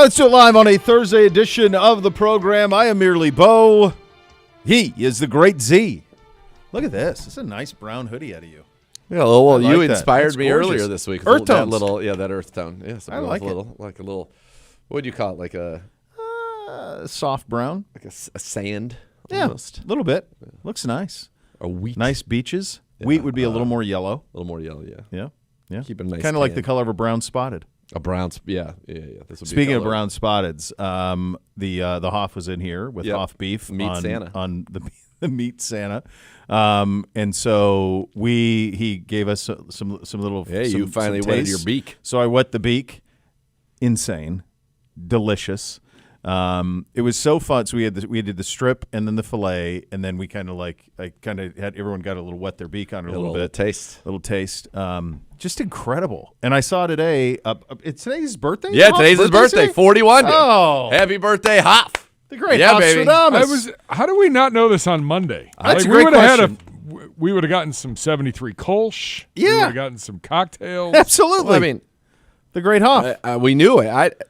Let's do it live on a Thursday edition of the program. I am merely Bo. He is the great Z. Look at this. This is a nice brown hoodie out of you. Yeah, well, like you that. inspired That's me gorgeous. earlier this week. Earth that tones. that earth tone. Yeah, I like it. Like a little. What would you call it? Like a Soft brown. like a sand. Yeah, Almost. a little bit. Looks nice. A wheat. Nice beaches. Yeah, Wheat would be a little more yellow. A little more yellow. Yeah. Yeah, yeah. Keep it nice. Kind of like tan. the color of a brown spotted. A brown. Yeah. This would Speaking be of brown spotteds, the Hoff was in here with Hoff beef Meat Santa. on the Meat Santa, and so he gave us some little. Hey, some, you finally some wetted tastes. your beak. So I wet the beak. Insane, delicious. It was so fun. So we did the strip and then the fillet, and then we had everyone got a little wet their beak on it a little bit. Little taste. Just incredible. And I saw today. It's today's birthday. Yeah, Hoff's today's his birthday. 41. Oh, Happy birthday, Hoff. the great Yeah, baby. Nostradamus. How do we not know this on Monday? That's a we great would have question. we would have gotten some 73 Kolsch. We Yeah. would have gotten some cocktails. Absolutely. Well, I mean, the great Hoff. we knew it.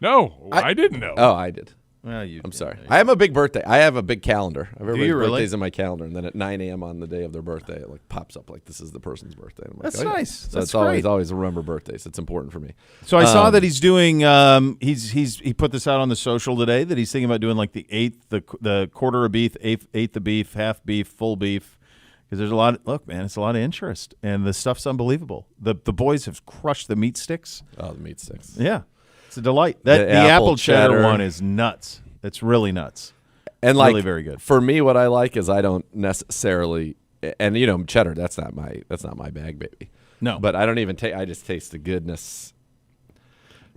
No, I didn't know. I did. Well, I'm sorry. I have a big birthday. I have a big calendar. I have everybody's you really? birthdays in my calendar, and then at 9 a.m. on the day of their birthday, it like pops up like this is the person's birthday. And I'm like, That's oh, yeah. nice. So That's it's great. always remember birthdays. It's important for me. So I saw that he's doing. He put this out on the social today that he's thinking about doing like the eighth, the quarter of beef, eighth of beef, half beef, full beef. Because there's a lot. Look, man, it's a lot of interest, and the stuff's unbelievable. The boys have crushed the meat sticks. Oh, the meat sticks. Yeah, it's a delight. The apple cheddar one is nuts. It's really nuts. And like really very good. For me, what I like is I don't necessarily, and cheddar. That's not my bag, baby. No, But I don't even take. I just taste the goodness.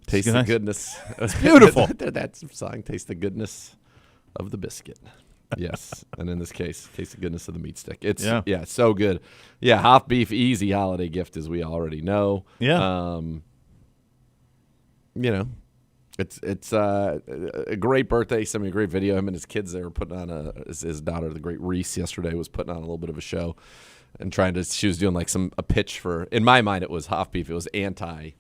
Taste the nice. goodness. It's beautiful. That song, taste the goodness of the biscuit. Yes, and in this case, taste the goodness of the meat stick. It's so good. Yeah, Hoff beef, easy holiday gift, as we already know. Yeah. It's a great birthday. Sent me a great video. Him and his kids, they were putting on his daughter, the great Reese, yesterday was putting on a little bit of a show and she was doing like a pitch for, in my mind, it was Hoff beef. It was anti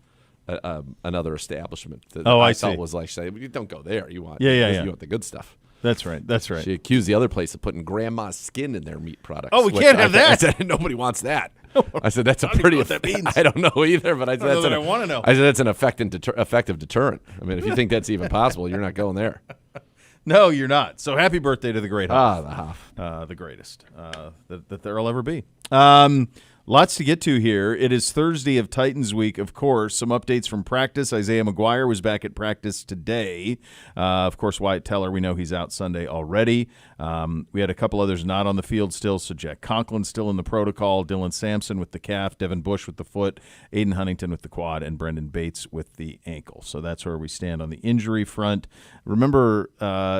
another establishment that I thought was like, saying, you don't go there. You want, you want the good stuff. That's right. That's right. She accused the other place of putting grandma's skin in their meat products. Oh, we can't have that. I said, nobody wants that. I said, that's a pretty. What that means. I don't know either, but I said, I want to know. I said, that's an effective deterrent. I mean, if you think that's even possible, you're not going there. No, you're not. So happy birthday to the great Hoff. The Hoff. The greatest that there'll ever be. Lots to get to here. It is Thursday of Titans Week, of course. Some updates from practice. Isaiah McGuire was back at practice today. Of course, Wyatt Teller, we know he's out Sunday already. We had a couple others not on the field still, so Jack Conklin's still in the protocol, Dylan Sampson with the calf, Devin Bush with the foot, Aiden Huntington with the quad, and Brendan Bates with the ankle. So that's where we stand on the injury front. Remember,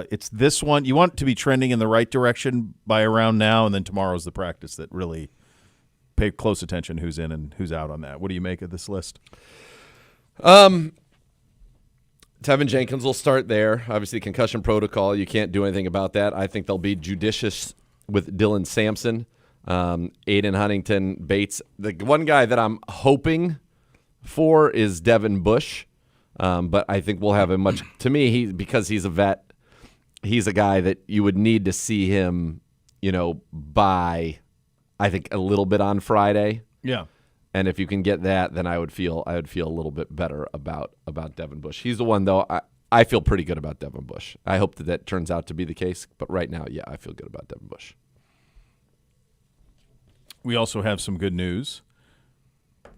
it's this one. You want to be trending in the right direction by around now, and then tomorrow's the practice that really – pay close attention who's in and who's out on that. What do you make of this list? Tevin Jenkins will start there. Obviously, concussion protocol. You can't do anything about that. I think they'll be judicious with Dylan Sampson, Aiden Huntington, Bates. The one guy that I'm hoping for is Devin Bush, but I think we'll have a much. To me, because he's a vet, he's a guy that you would need to see him, by. I think a little bit on Friday. Yeah. And if you can get that, then I would feel a little bit better about Devin Bush. He's the one, though. I feel pretty good about Devin Bush. I hope that turns out to be the case. But right now, yeah, I feel good about Devin Bush. We also have some good news.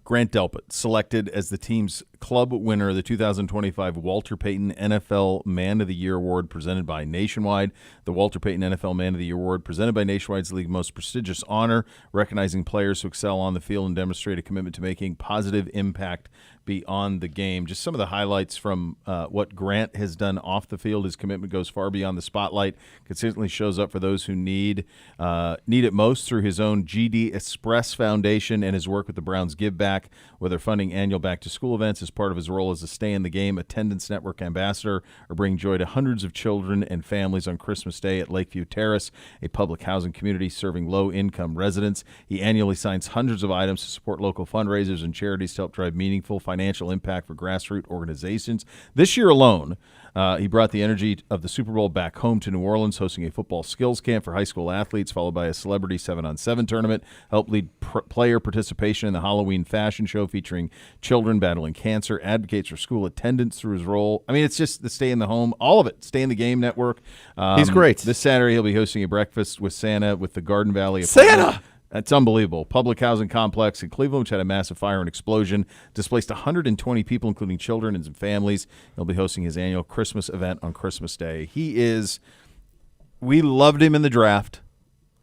Grant Delpit selected as the team's club winner of the 2025 Walter Payton NFL Man of the Year Award presented by Nationwide. The Walter Payton NFL Man of the Year Award presented by Nationwide's league's most prestigious honor, recognizing players who excel on the field and demonstrate a commitment to making positive impact beyond the game. Just some of the highlights from what Grant has done off the field. His commitment goes far beyond the spotlight, consistently shows up for those who need it most through his own GD Express Foundation and his work with the Browns Give Back. back, whether funding annual back-to-school events as part of his role as a Stay in the Game Attendance Network ambassador or bring joy to hundreds of children and families on Christmas Day at Lakeview Terrace, a public housing community serving low-income residents. He annually signs hundreds of items to support local fundraisers and charities to help drive meaningful financial impact for grassroots organizations. This year alone, he brought the energy of the Super Bowl back home to New Orleans, hosting a football skills camp for high school athletes, followed by a celebrity 7-on-7 tournament, helped lead player participation in the Halloween fashion show featuring children battling cancer, advocates for school attendance through his role. I mean, it's just the Stay in the Home, all of it. Stay in the Game Network. He's great. This Saturday, he'll be hosting a breakfast with Santa with the Garden Valley. Santa! That's unbelievable. Public housing complex in Cleveland, which had a massive fire and explosion, displaced 120 people, including children and some families. He'll be hosting his annual Christmas event on Christmas Day. We loved him in the draft.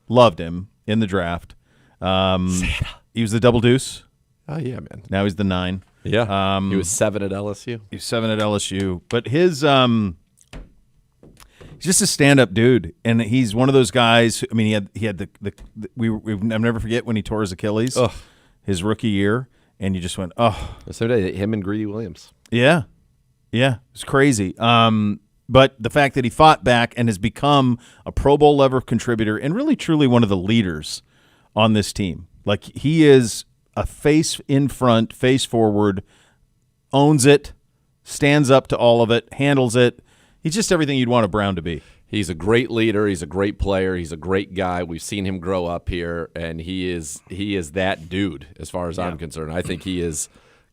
Loved him in the draft. Santa. He was the double deuce. Oh, yeah, man. Now he's the 9. Yeah. He was 7 at LSU. He's 7 at LSU. But his he's just a stand-up dude, and he's one of those guys. I mean, he had I'll never forget when he tore his Achilles, his rookie year, and you just went, So did him and Greedy Williams. yeah, it's crazy. But the fact that he fought back and has become a Pro Bowl level contributor and really truly one of the leaders on this team, like he is a face in front, face forward, owns it, stands up to all of it, handles it. He's just everything you'd want a Brown to be. He's a great leader. He's a great player. He's a great guy. We've seen him grow up here, and he is that dude as far as I'm concerned. I think he is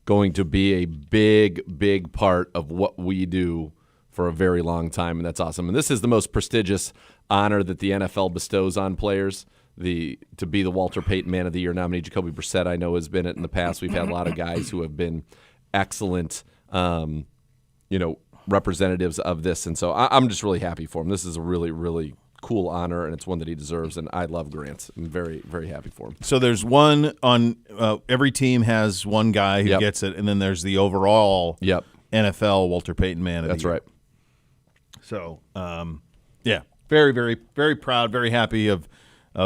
going to be a big part of what we do for a very long time, and that's awesome. And this is the most prestigious honor that the NFL bestows on players, to be the Walter Payton Man of the Year nominee. Jacoby Brissett, I know, has been it in the past. We've had a lot of guys who have been excellent, representatives of this, and so I'm just really happy for him. This is a really, really cool honor, and it's one that he deserves, and I love Grant. I'm very, very happy for him. So there's one on every team has one guy who gets it, and then there's the overall NFL Walter Payton Man of the Year. That's right. So, very, very, very proud, very happy of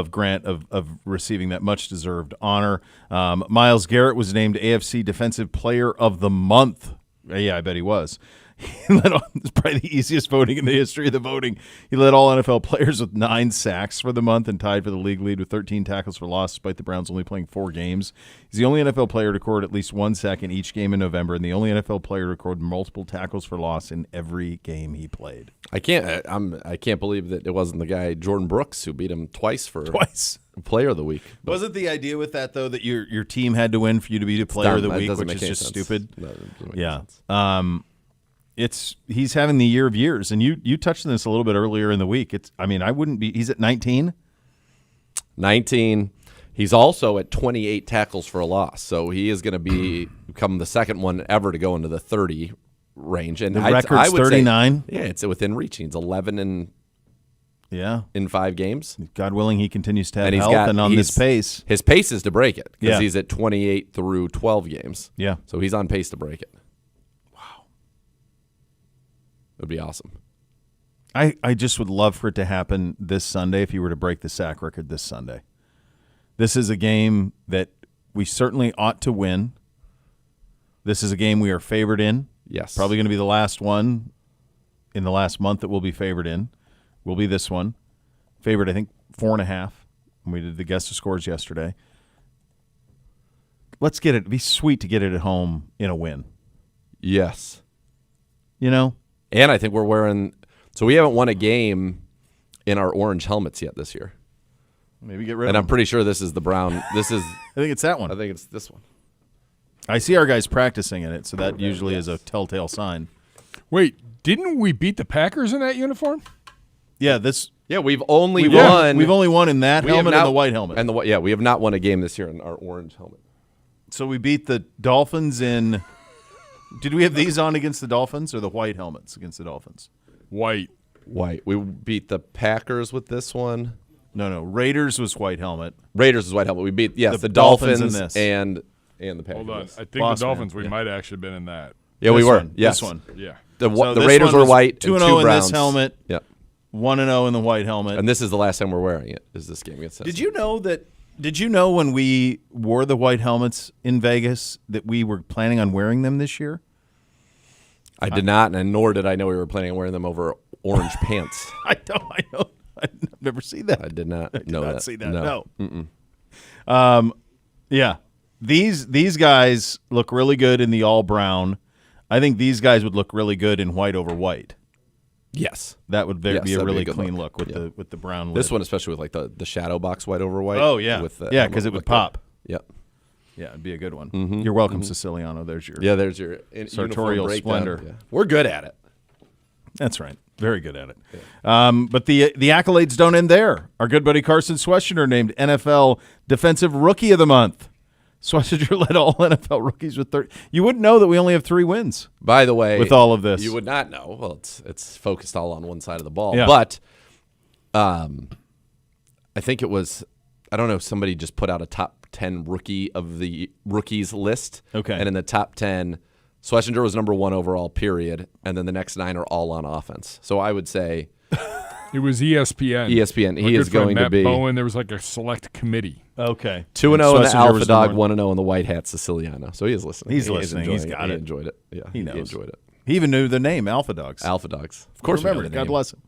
Grant of receiving that much-deserved honor. Myles Garrett was named AFC Defensive Player of the Month. Yeah, I bet he was. It's probably the easiest voting in the history of the voting. He led all NFL players with 9 sacks for the month and tied for the league lead with 13 tackles for loss, despite the Browns only playing 4 games. He's the only NFL player to record at least 1 sack in each game in November, and the only NFL player to record multiple tackles for loss in every game he played. I can't believe that it wasn't the guy Jordan Brooks who beat him twice Player of the Week. But wasn't the idea with that though that your team had to win for you to be the Player of the Week, which is just stupid? Yeah. He's having the year of years, and you touched on this a little bit earlier in the week. I wouldn't be. He's at 19. 19. He's also at 28 tackles for a loss, so he is going to become the second one ever to go into the 30 range. And the record's 39. Yeah, it's within reach. He's 11 in 5 games. God willing, he continues to have health, and on this pace, his pace is to break it because he's at 28 through 12 games. Yeah, so he's on pace to break it. It would be awesome. I just would love for it to happen this Sunday if you were to break the sack record this Sunday. This is a game that we certainly ought to win. This is a game we are favored in. Yes. Probably going to be the last one in the last month that we'll be favored in. Will be this one. Favored, I think, 4.5. When we did the guess of scores yesterday. Let's get it. It'd be sweet to get it at home in a win. Yes. You know? And I think we're wearing – so we haven't won a game in our orange helmets yet this year. Maybe get rid of them. And I'm pretty sure this is the brown – this is – I think it's that one. I think it's this one. I see our guys practicing in it, so that usually is a telltale sign. Wait, didn't we beat the Packers in that uniform? Yeah, this – Yeah, we've only won. We've only won in that helmet and the white helmet. And we have not won a game this year in our orange helmet. So we beat the Dolphins in – did we have these on against the Dolphins or the white helmets against the Dolphins? White. We beat the Packers with this one. No. Raiders was white helmet. Raiders was white helmet. We beat the Dolphins Dolphins in this. and the Packers. Hold on. I think the Dolphins, we might actually have been in that. Yeah, we were. Yes. This one. Yeah. The Raiders were white. 2-0 in Browns. this helmet. Yeah. 1-0 in the white helmet. And this is the last time we're wearing it. Is this game against us? Did you know that Did you know when we wore the white helmets in Vegas that we were planning on wearing them this year? I did not, and nor did I know we were planning on wearing them over orange pants. I know. I've never seen that. I did not Did know not that. see that. No. Yeah. These guys look really good in the all brown. I think these guys would look really good in white over white. Yes. That would be Yes, a that'd be really a good clean look. look Yeah. with the brown. This lid. one, especially with like the shadow box white over white. Oh yeah, with the yeah, because it would like pop. Yep. Yeah, it'd be a good one. You're welcome, Siciliano. There's your Yeah, there's your sartorial uniform breakdown. splendor. Yeah. We're good at it. That's right. Very good at it. But the accolades don't end there. Our good buddy Carson Swer named NFL Defensive Rookie of the Month. Swer led all NFL rookies with 30. You wouldn't know that we only have 3 wins. By the way, With all of this. you would not know. Well, it's focused all on one side of the ball. Yeah. But I think it was, I don't know, somebody just put out a top 10 rookie of the rookies list. Okay. And in the top 10, Schlesinger was number 1 overall, period. And then the next 9 are all on offense. So I would say It was ESPN. ESPN. Our He good is friend going to Matt be Bowen. There was like a select committee. Okay. 2-0 in the Schlesinger Alpha was Dog, number 1-0 in the White Hat Siciliano. So he is listening. He's He is listening. enjoying He's got He it. enjoyed it. Yeah, He knows. enjoyed it. He even knew the name Alpha Dogs. Alpha Dogs. Of course, we Remember know it. the God name. bless him.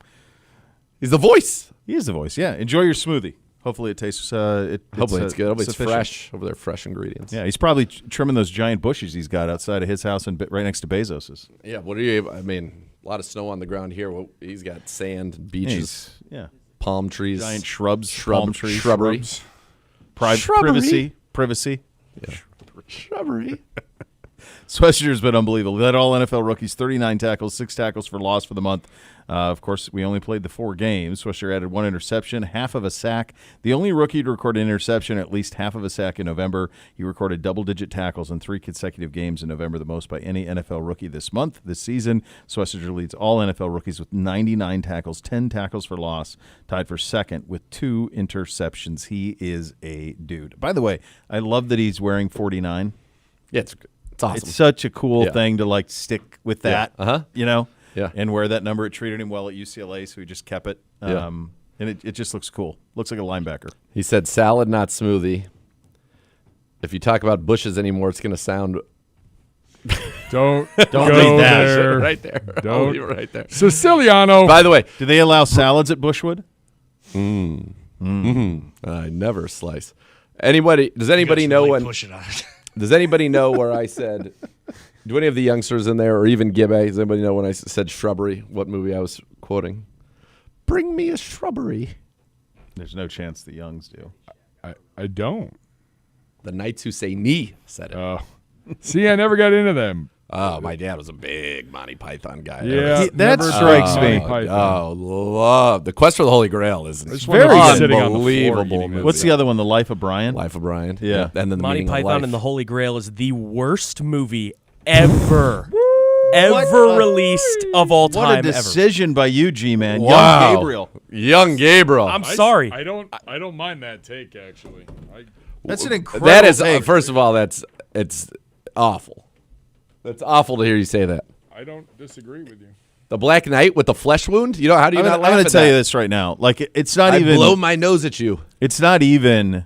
He's the voice. He is the voice. Yeah. Enjoy your smoothie. Hopefully it tastes. Hopefully it's good. Hopefully it's sufficient. fresh. Over there, fresh ingredients. Yeah, he's probably trimming those giant bushes he's got outside of his house and right next to Bezos's. Yeah. What are you? I mean, a lot of snow on the ground here. Well, he's got sand, beaches, Yeah. palm trees, Giant shrubs, palm trees, shrubbery, privacy. shrubbery. Schlesinger's been unbelievable. Led all NFL rookies, 39 tackles, 6 tackles for loss for the month. Of course, we only played the 4 games. Schleisinger added 1 interception, half of a sack. The only rookie to record an interception, at least half of a sack in November. He recorded double-digit tackles in 3 consecutive games in November, the most by any NFL rookie this season. Schlesinger leads all NFL rookies with 99 tackles, 10 tackles for loss, tied for second with 2 interceptions. He is a dude. By the way, I love that he's wearing 49. Yeah, it's awesome. It's such a cool Yeah. thing to like stick with that, you know, Yeah. and wear that number. It treated him well at UCLA, so he just kept it. Yeah. And it just looks cool. Looks like a linebacker. He said salad, not smoothie. If you talk about bushes anymore, it's going to sound Don't leave go that. there. right there. I'll Don't. leave it right there. Siciliano. By the way, Do they allow salads at Bushwood? I never slice. Anybody? Does anybody know when? Pushing on it. Does anybody know where I said? Do any of the youngsters in there, or even Gibbe, does anybody know when I said shrubbery? What movie I was quoting? Bring me a shrubbery. There's no chance the Youngs do. I don't. The Knights Who Say Knee said it. Oh. See, I never got into them. Oh, my dad was a big Monty Python guy. Yeah. that never strikes done me. Monty Python. Love the Quest for the Holy Grail is just wanted very to be sitting on the floor unbelievable. eating movie. What's the other one? The Life of Brian? Life of Brian? Yeah. And then the Monty Meaning of Python Life. and the Holy Grail is the worst movie ever released of all What a time ever. decision by you, G-Man. Wow. Young Gabriel. Young Gabriel. I'm sorry. I don't mind that take actually. That's an incredible That is take. first of all, it's awful. That's awful to hear you say that. I don't disagree with you. The Black Knight with the flesh wound. You know how do you I'm not laugh going to at tell that? you this right now. Like it's not I even. blow my nose at you. It's not even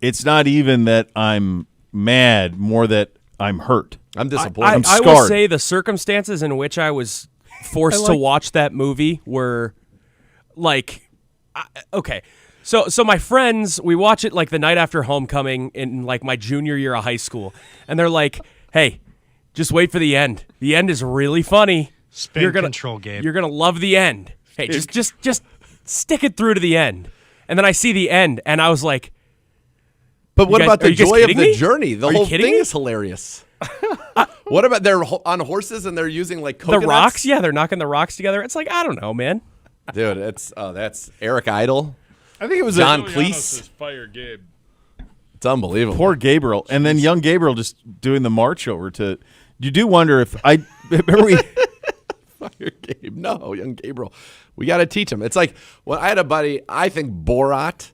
that I'm mad, more that I'm hurt. I'm disappointed. I'm I will scarred. say the circumstances in which I was forced to watch that movie were like, okay. So my friends, we watch it like the night after homecoming in like my junior year of high school, and they're like, "Hey, just wait for the end. The end is really funny. Spin control game. You're gonna love the end. Hey, just stick it through to the end." And then I see the end, and I was like, But what guys- about are the you guys joy of kidding the me? journey? The Are you whole kidding thing me? is hilarious. What about they're on horses and they're using like coconuts? the rocks? Yeah, they're knocking the rocks together. It's like, I don't know, man. Dude, that's Eric Idle. I think it was John Siciliano Cleese. says fire Gabe. It's unbelievable. poor Gabriel, and then young Gabriel just doing the march over to. You do wonder if I remember we. Fire Gabe. No, young Gabriel. We got to teach him. It's like when I had a buddy. I think Borat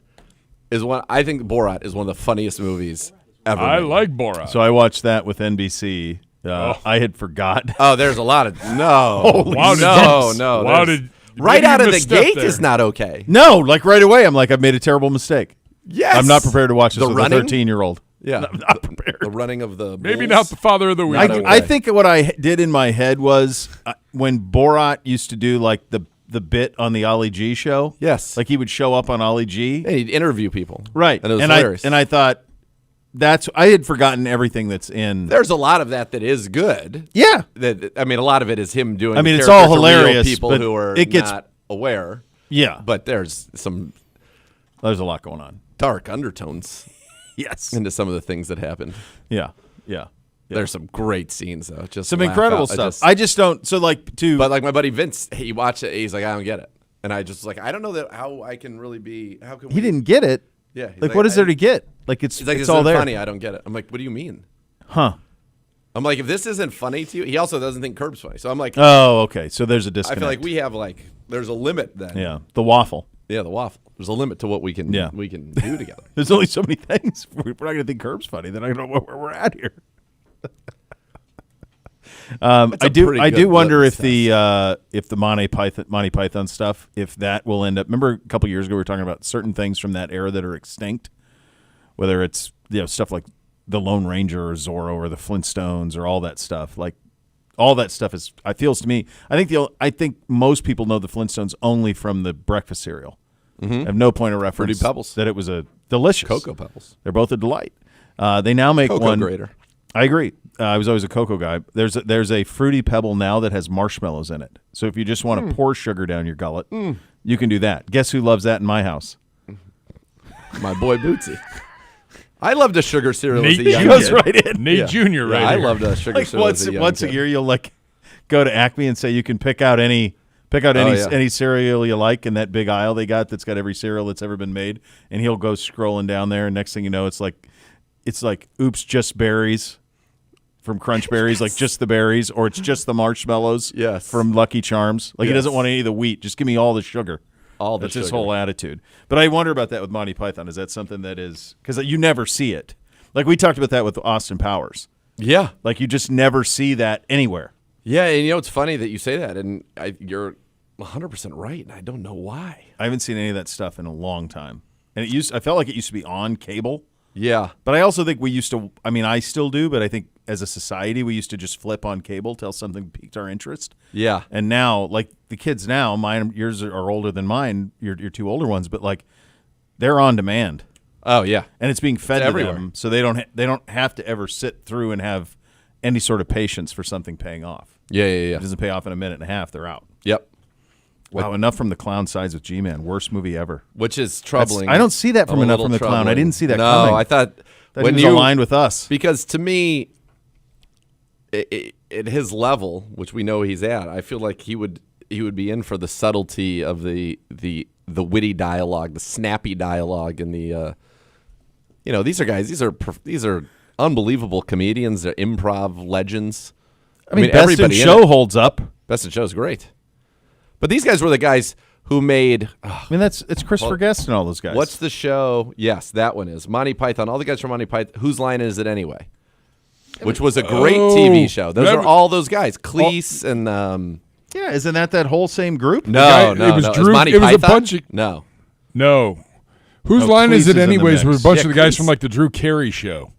is one of the funniest movies ever. I made. like Borat. So I watched that with NBC. I had forgot. Oh, there's a lot of no. Wow, no. Wow, there's- did right you out of the misstep gate there? is not okay. No, like right away, I'm like, I've made a terrible mistake. Yes. I'm not prepared to watch this The with running? a 13-year-old. Yeah. I'm not prepared. The running of the Maybe bulls. not the father of the week. I think what I did in my head was when Borat used to do like the bit on the Ollie G show. Yes. Like he would show up on Ollie G. Hey, he'd interview people. Right. And it was hilarious. I thought I had forgotten everything that's in. There's a lot of that is good. Yeah. I mean, a lot of it is him doing. I mean, the it's all character to real hilarious, people but who are it gets- not aware. Yeah. But there's some There's a lot going on. dark undertones Yes. into some of the things that happened. Yeah. Yeah. There's some great scenes though. Just Some laugh incredible out. stuff. I just don't. So like to. But like my buddy Vince, he watched it. He's like, I don't get it, and I just like, I don't know that how I can really be. How can he didn't get it. Yeah. He's Like what is there to get? Like it's He's like, it's this all isn't there. funny. I don't get it. I'm like, what do you mean? Huh. I'm like, if this isn't funny to you, he also doesn't think Curb's funny. So I'm like, Oh, okay. So there's a I disconnect. feel like we have like, there's a limit then. Yeah. The waffle. Yeah, the waffle. There's a limit to what we can do together. There's only so many things. We're not going to think Curb's funny. Then I don't know where we're at here. I do wonder if the Monty Python stuff, if that will end up. Remember a couple years ago we were talking about certain things from that era that are extinct, whether it's stuff like the Lone Ranger or Zorro or the Flintstones or all that stuff. Like all that stuff is. It feels to me. I think most people know the Flintstones only from the breakfast cereal. I have no point of reference. Fruity Pebbles. That it was a delicious Cocoa Pebbles. They're both a delight. They now make Cocoa one. grater. I agree. I was always a cocoa guy. There's a Fruity Pebble now that has marshmallows in it. So if you just want to pour sugar down your gullet, you can do that. Guess who loves that in my house? My boy Bootsy. I loved a sugar cereal as a Nate young goes kid. right in. Nate Jr. right I here. loved a sugar Like cereal as a young once kid. a year, you'll like go to Acme and say you can pick out any yeah. any cereal you like in that big aisle they got that's got every cereal that's ever been made, and he'll go scrolling down there, and next thing you know, it's like oops, just berries from Crunch Berries, like just the berries, or it's just the marshmallows Yes. from Lucky Charms. Like he Yes. doesn't want any of the wheat. Just give me all the sugar. All the That's his sugar. whole attitude. But I wonder about that with Monty Python. Is that something that is because you never see it? Like we talked about that with Austin Powers. Yeah. Like you just never see that anywhere. Yeah, and it's funny that you say that, and you're 100% right, and I don't know why. I haven't seen any of that stuff in a long time. And I felt like it used to be on cable. Yeah. But I also think we used to, I mean, I still do, but I think as a society, we used to just flip on cable till something piqued our interest. Yeah. And now, like the kids now, yours are older than mine, your two older ones, but like they're on demand. Oh, yeah. And it's being fed It's to everywhere. them, so they don't have to ever sit through and have any sort of patience for something paying off. Yeah. If it doesn't pay off in a minute and a half, they're out. Yep. Wow, enough from the clown sides with G-Man. Worst movie ever. Which is troubling. I don't see that from A enough little from the clown. I troubling. didn't see that no, coming. I thought That when he was aligned with us. Because to me, at his level, which we know he's at, I feel like he would be in for the subtlety of the witty dialogue, the snappy dialogue, and the these are guys. These are unbelievable comedians. They're improv legends. I mean, Best in everybody in Show it. holds up. Best in Show is great, but these guys were the guys who made. I mean, it's Christopher Guest and all those guys. What's the show? Yes, that one is Monty Python. All the guys from Monty Python. Whose line is it anyway? Which was a great TV show. Those are all those guys. Cleese and Yeah, isn't that whole same group? no, it was no. Drew- Monty it was a Python? bunch of- No. No. Whose Oh, line is Cleese it is in the anyways? With a mix. bunch Yeah, of the guys Cleese. from like the Drew Carey show.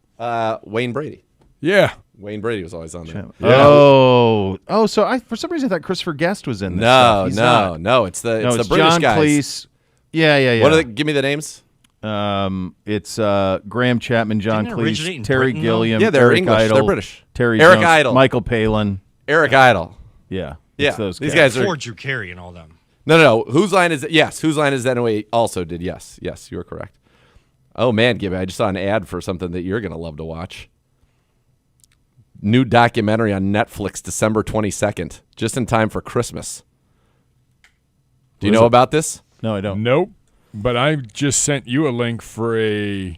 Wayne Brady. Yeah. Wayne Brady was always on there. Oh, so for some reason I thought Christopher Guest was in this. No, stuff. He's no, not. no. It's the No, it's British John guys. Cleese. Yeah. What are they? Give me the names. It's Graham Chapman, John Didn't it originate Cleese, in Terry Britain, though? Gilliam. Yeah, they're Eric English. Idle, They're British. Terry Eric Jones, Idle. Michael Palin. Eric Idle. Yeah, Yeah, it's those these guys. guys are. Before Drew Carey and all them. No. Whose line is it? Yes, whose line is that? Anyway, also did yes, you were correct. Oh man, Gibby, I just saw an ad for something that you're gonna love to watch. New documentary on Netflix, December 22nd, just in time for Christmas. Do you What is know it? about this? No, I don't. Nope. But I just sent you a link for a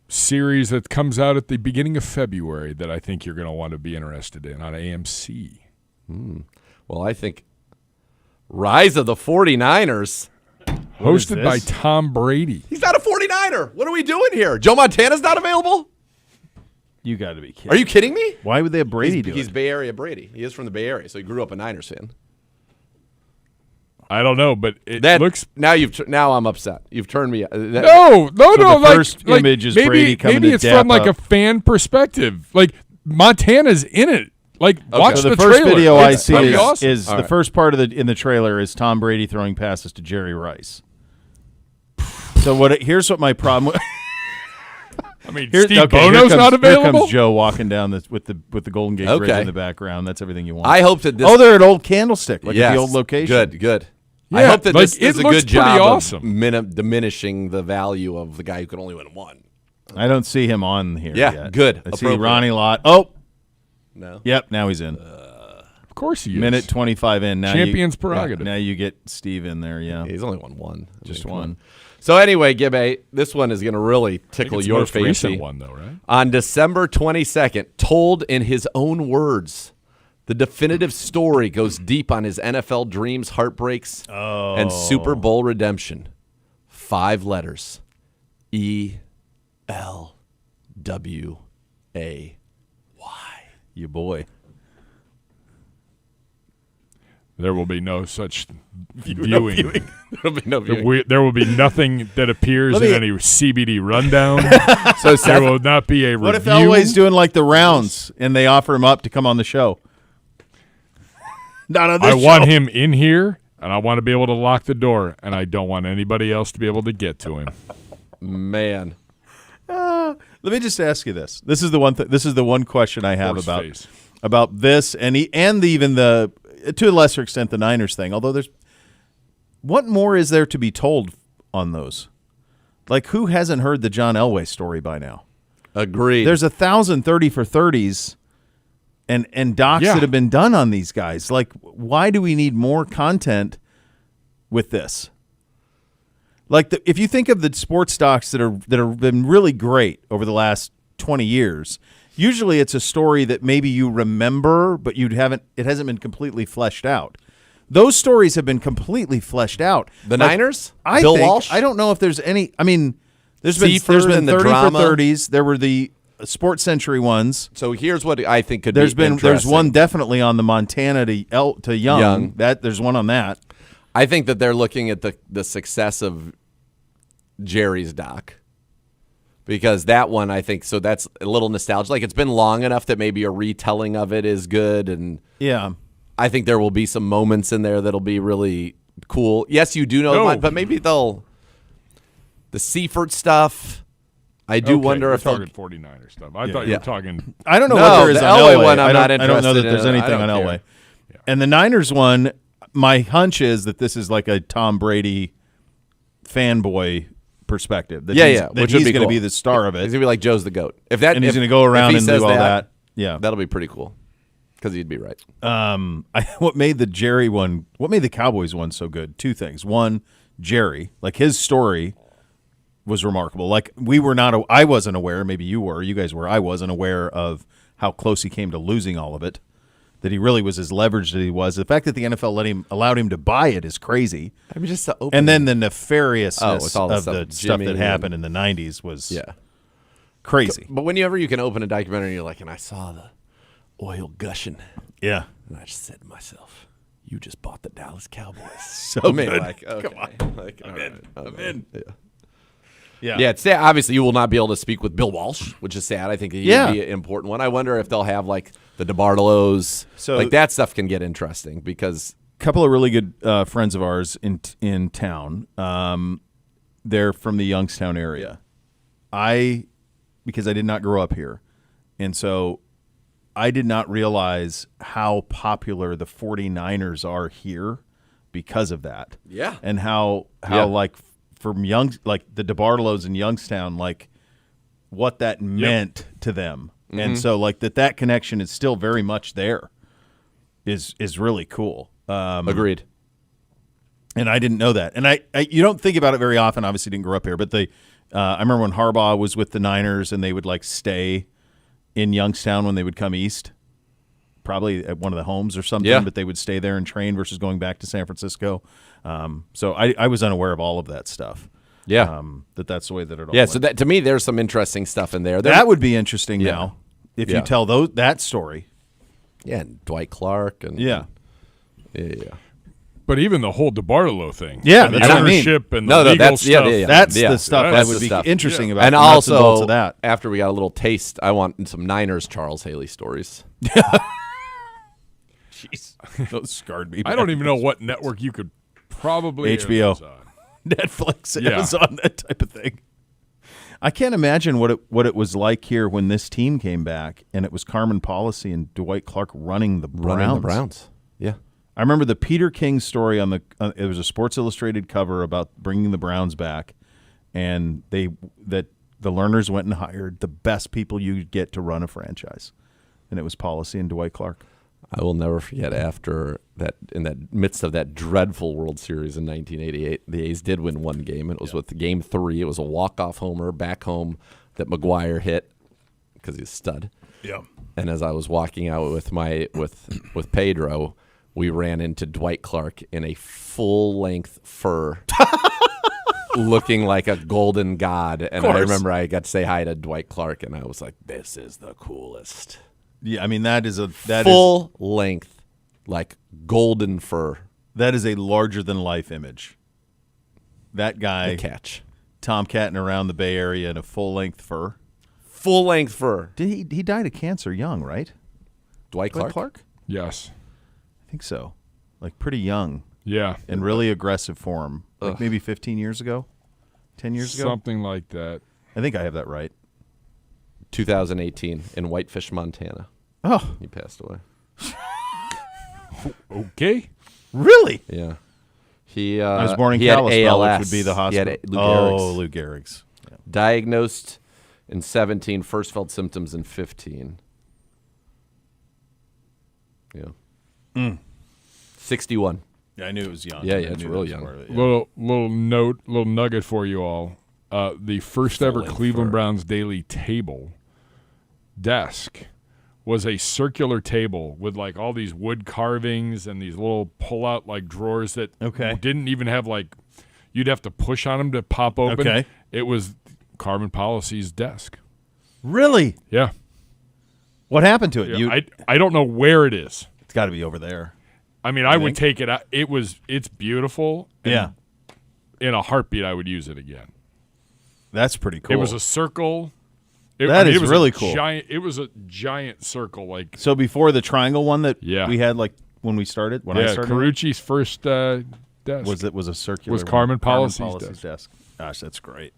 series that comes out at the beginning of February that I think you're going to want to be interested in on AMC. Well, I think Rise of the 49ers. Hosted by this? Tom Brady. He's not a 49er. What are we doing here? Joe Montana's not available? You got to be kidding. Are you kidding me? Why would they have Brady do He's it? Bay Area Brady. He is from the Bay Area, so he grew up a Niners fan. I don't know, but it That looks. now I'm upset. You've turned me. No. the Like, first like, image is maybe, Brady coming maybe to it's dap from like up. a fan perspective. Like Montana's in it. Like watch So the first trailer. video I It's see pretty is, awesome. is the first part of in the trailer is Tom Brady throwing passes to Jerry Rice. So here's what my problem. I mean, Here, Steve okay, Bono's not Here available. comes Joe walking down with the Golden Gate Bridge Okay. in the background. That's everything you want. I hope that this. Oh, they're at Old Candlestick, like at yes, the old location. Good. I Yeah, hope that like, this it does a looks good job pretty of awesome. diminishing the value of the guy who can only win one. I don't see him on here. Yeah, yet. good. I see Appropriate. Ronnie Lott. Oh, No. yep. Now he's in. Of course he is. Minute 25 in. Now Champion's prerogative. Now you get Steve in there. Yeah, He's only won one. just come on. one. So anyway, Gibbe, this one is going to really I think tickle it's the your most fancy. recent one, though, right? On December 22nd, told in his own words, the definitive story goes deep on his NFL dreams, heartbreaks, and Super Bowl redemption. 5 letters. E-L-W-A. You boy. There will be no such Viewing. There'll be no viewing. There will be nothing that appears Let me- in any CBD rundown. So There Seth, will not be a What if review. Elway's doing like the rounds and they offer him up to come on the show? Not on this I want show. him in here, and I want to be able to lock the door, and I don't want anybody else to be able to get to him. man, Let me just ask you this. This is the one. This is the one question I have Horse about face. this, and even the to a lesser extent the Niners thing. Although there's what more is there to be told on those? Like, who hasn't heard the John Elway story by now? agreed. There's 1,030 for 30s and docs Yeah. that have been done on these guys. Like, why do we need more content with this? Like, if you think of the sports docs that have been really great over the last 20 years, usually it's a story that maybe you remember, but it hasn't been completely fleshed out. Those stories have been completely fleshed out. The Like, Niners? I Bill think, Walsh? I don't know if there's any. I mean, there's Seaford been and the 30 drama. for 30s. There were the Sports Century ones. So here's what I think could There's be interesting. there's one definitely on the Montana to Young. Young. There's one on that. I think that they're looking at the success of Jerry's doc. Because that one, I think, so that's a little nostalgic. Like, it's been long enough that maybe a retelling of it is good. And Yeah. I think there will be some moments in there that'll be really cool. Yes, you do know, No. but maybe the Seifert stuff. I do wonder We're if they'll. talking 49er stuff. I thought you Yeah. were talking. I don't know No, what there is the on Elway Elway. one I'm not I don't know that interested there's in. anything I on don't Elway. care. And the Niners one, my hunch is that this is like a Tom Brady fanboy perspective. That Yeah, he's, yeah, That which would he's be going to cool. be the star of He's it. gonna be like Joe's the goat. If that, And he's if- going to go if around he and says do all that. Yeah. That'll be pretty cool. Because he'd be right. What made the Jerry one, what made the Cowboys one so good? Two things. One, Jerry, like his story was remarkable. Like I wasn't aware, maybe you were, you guys were, I wasn't aware of how close he came to losing all of it, that he really was as leveraged as he was. The fact that the NFL allowed him to buy it is crazy. I mean, just the open. And then the nefariousness with all the of stuff, the stuff Jimmy that and- happened in the 90s was yeah. crazy. But whenever you can open a documentary and you're like, and I saw the oil gushing, Yeah. and I just said to myself, you just bought the Dallas Cowboys. So I mean, good. like, okay. Come on. Like, I'm all in. right, I'm in. Yeah. Yeah. It's sad. Obviously, you will not be able to speak with Bill Walsh, which is sad. I think he'd Yeah. be an important one. I wonder if they'll have like the DeBartolos. So- like that stuff can get interesting because Couple of really good friends of ours in town. They're from the Youngstown area. Because I did not grow up here, and so I did not realize how popular the 49ers are here because of that. Yeah. And how Yeah. like from like the DeBartolos in Youngstown, like what that meant to them. Mm-hmm. And so like that connection is still very much there is really cool. agreed. And I didn't know that. And I you don't think about it very often. Obviously, didn't grow up here, but I remember when Harbaugh was with the Niners, and they would like stay in Youngstown when they would come east, probably at one of the homes or something. Yeah. But they would stay there and train versus going back to San Francisco. So I was unaware of all of that stuff. Yeah. That's the way that it all. Yeah. went. So that to me, there's some interesting stuff in there. that would be interesting Yeah. now if Yeah. you tell that story. Yeah, and Dwight Clark and Yeah. yeah. But even the whole DeBartolo thing. Yeah, and the that's what I mean. ownership and the No, legal that's stuff. That's the stuff that that's would the be stuff. interesting about And the nuts and bolts also, of that. after we got a little taste, I want some Niners Charles Haley stories. Jeez, those scarred me. I don't even know what network you could probably air HBO. those on. Netflix, Yeah. Amazon, that type of thing. I can't imagine what it was like here when this team came back and it was Carmen Policy and Dwight Clark running the Browns. Running the Browns. Yeah. I remember the Peter King story on it was a Sports Illustrated cover about bringing the Browns back, and that the learners went and hired the best people you could get to run a franchise, and it was Policy and Dwight Clark. I will never forget after that, in that midst of that dreadful World Series in 1988, the A's did win one game. It was with Game 3. It was a walk-off homer back home that McGuire hit because he's a stud. Yeah. And as I was walking out with Pedro, we ran into Dwight Clark in a full-length fur, looking like a golden god. And I remember I got to say hi to Dwight Clark, and I was like, "This is the coolest." Yeah, I mean that is full length, like golden fur. That is a larger than life image. That guy, The catch. tomcatting around the Bay Area in a full length fur. Full length fur. Did he died of cancer young, right? Dwight Clark? Yes. I think so. Like pretty young Yeah. and really aggressive form. Like maybe 15 years ago, 10 years ago. Something like that. I think I have that right. 2018 in Whitefish, Montana. Oh, He passed away. Okay. really? Yeah. He I was born in he had Kalispell, which ALS. would be the He hospital. had Lou Gehrig's. Lou Gehrig's. Yeah. Diagnosed in 17, first felt symptoms in 15. Yeah. 61. Yeah, I knew it was young. Yeah, I it's knew real that was young. part of it, yeah. Little nugget for you all. The first ever Full-length Cleveland fur. Browns daily table desk was a circular table with like all these wood carvings and these little pull-out like drawers that didn't even have like you'd have to push on them to pop open. Okay. It was Carmen Policy's desk. Really? Yeah. What happened to it? Yeah, I don't know where it is. It's got to be over there. I mean, I would take it out. It's beautiful. And Yeah. in a heartbeat, I would use it again. That's pretty cool. It was a circle. That is it was really a cool. It was a giant circle, like So before the triangle one that Yeah. we had, like when we started, when I started, Carucci's first desk. was a circular. Was one. Carmen Policy's desk. Gosh, that's great.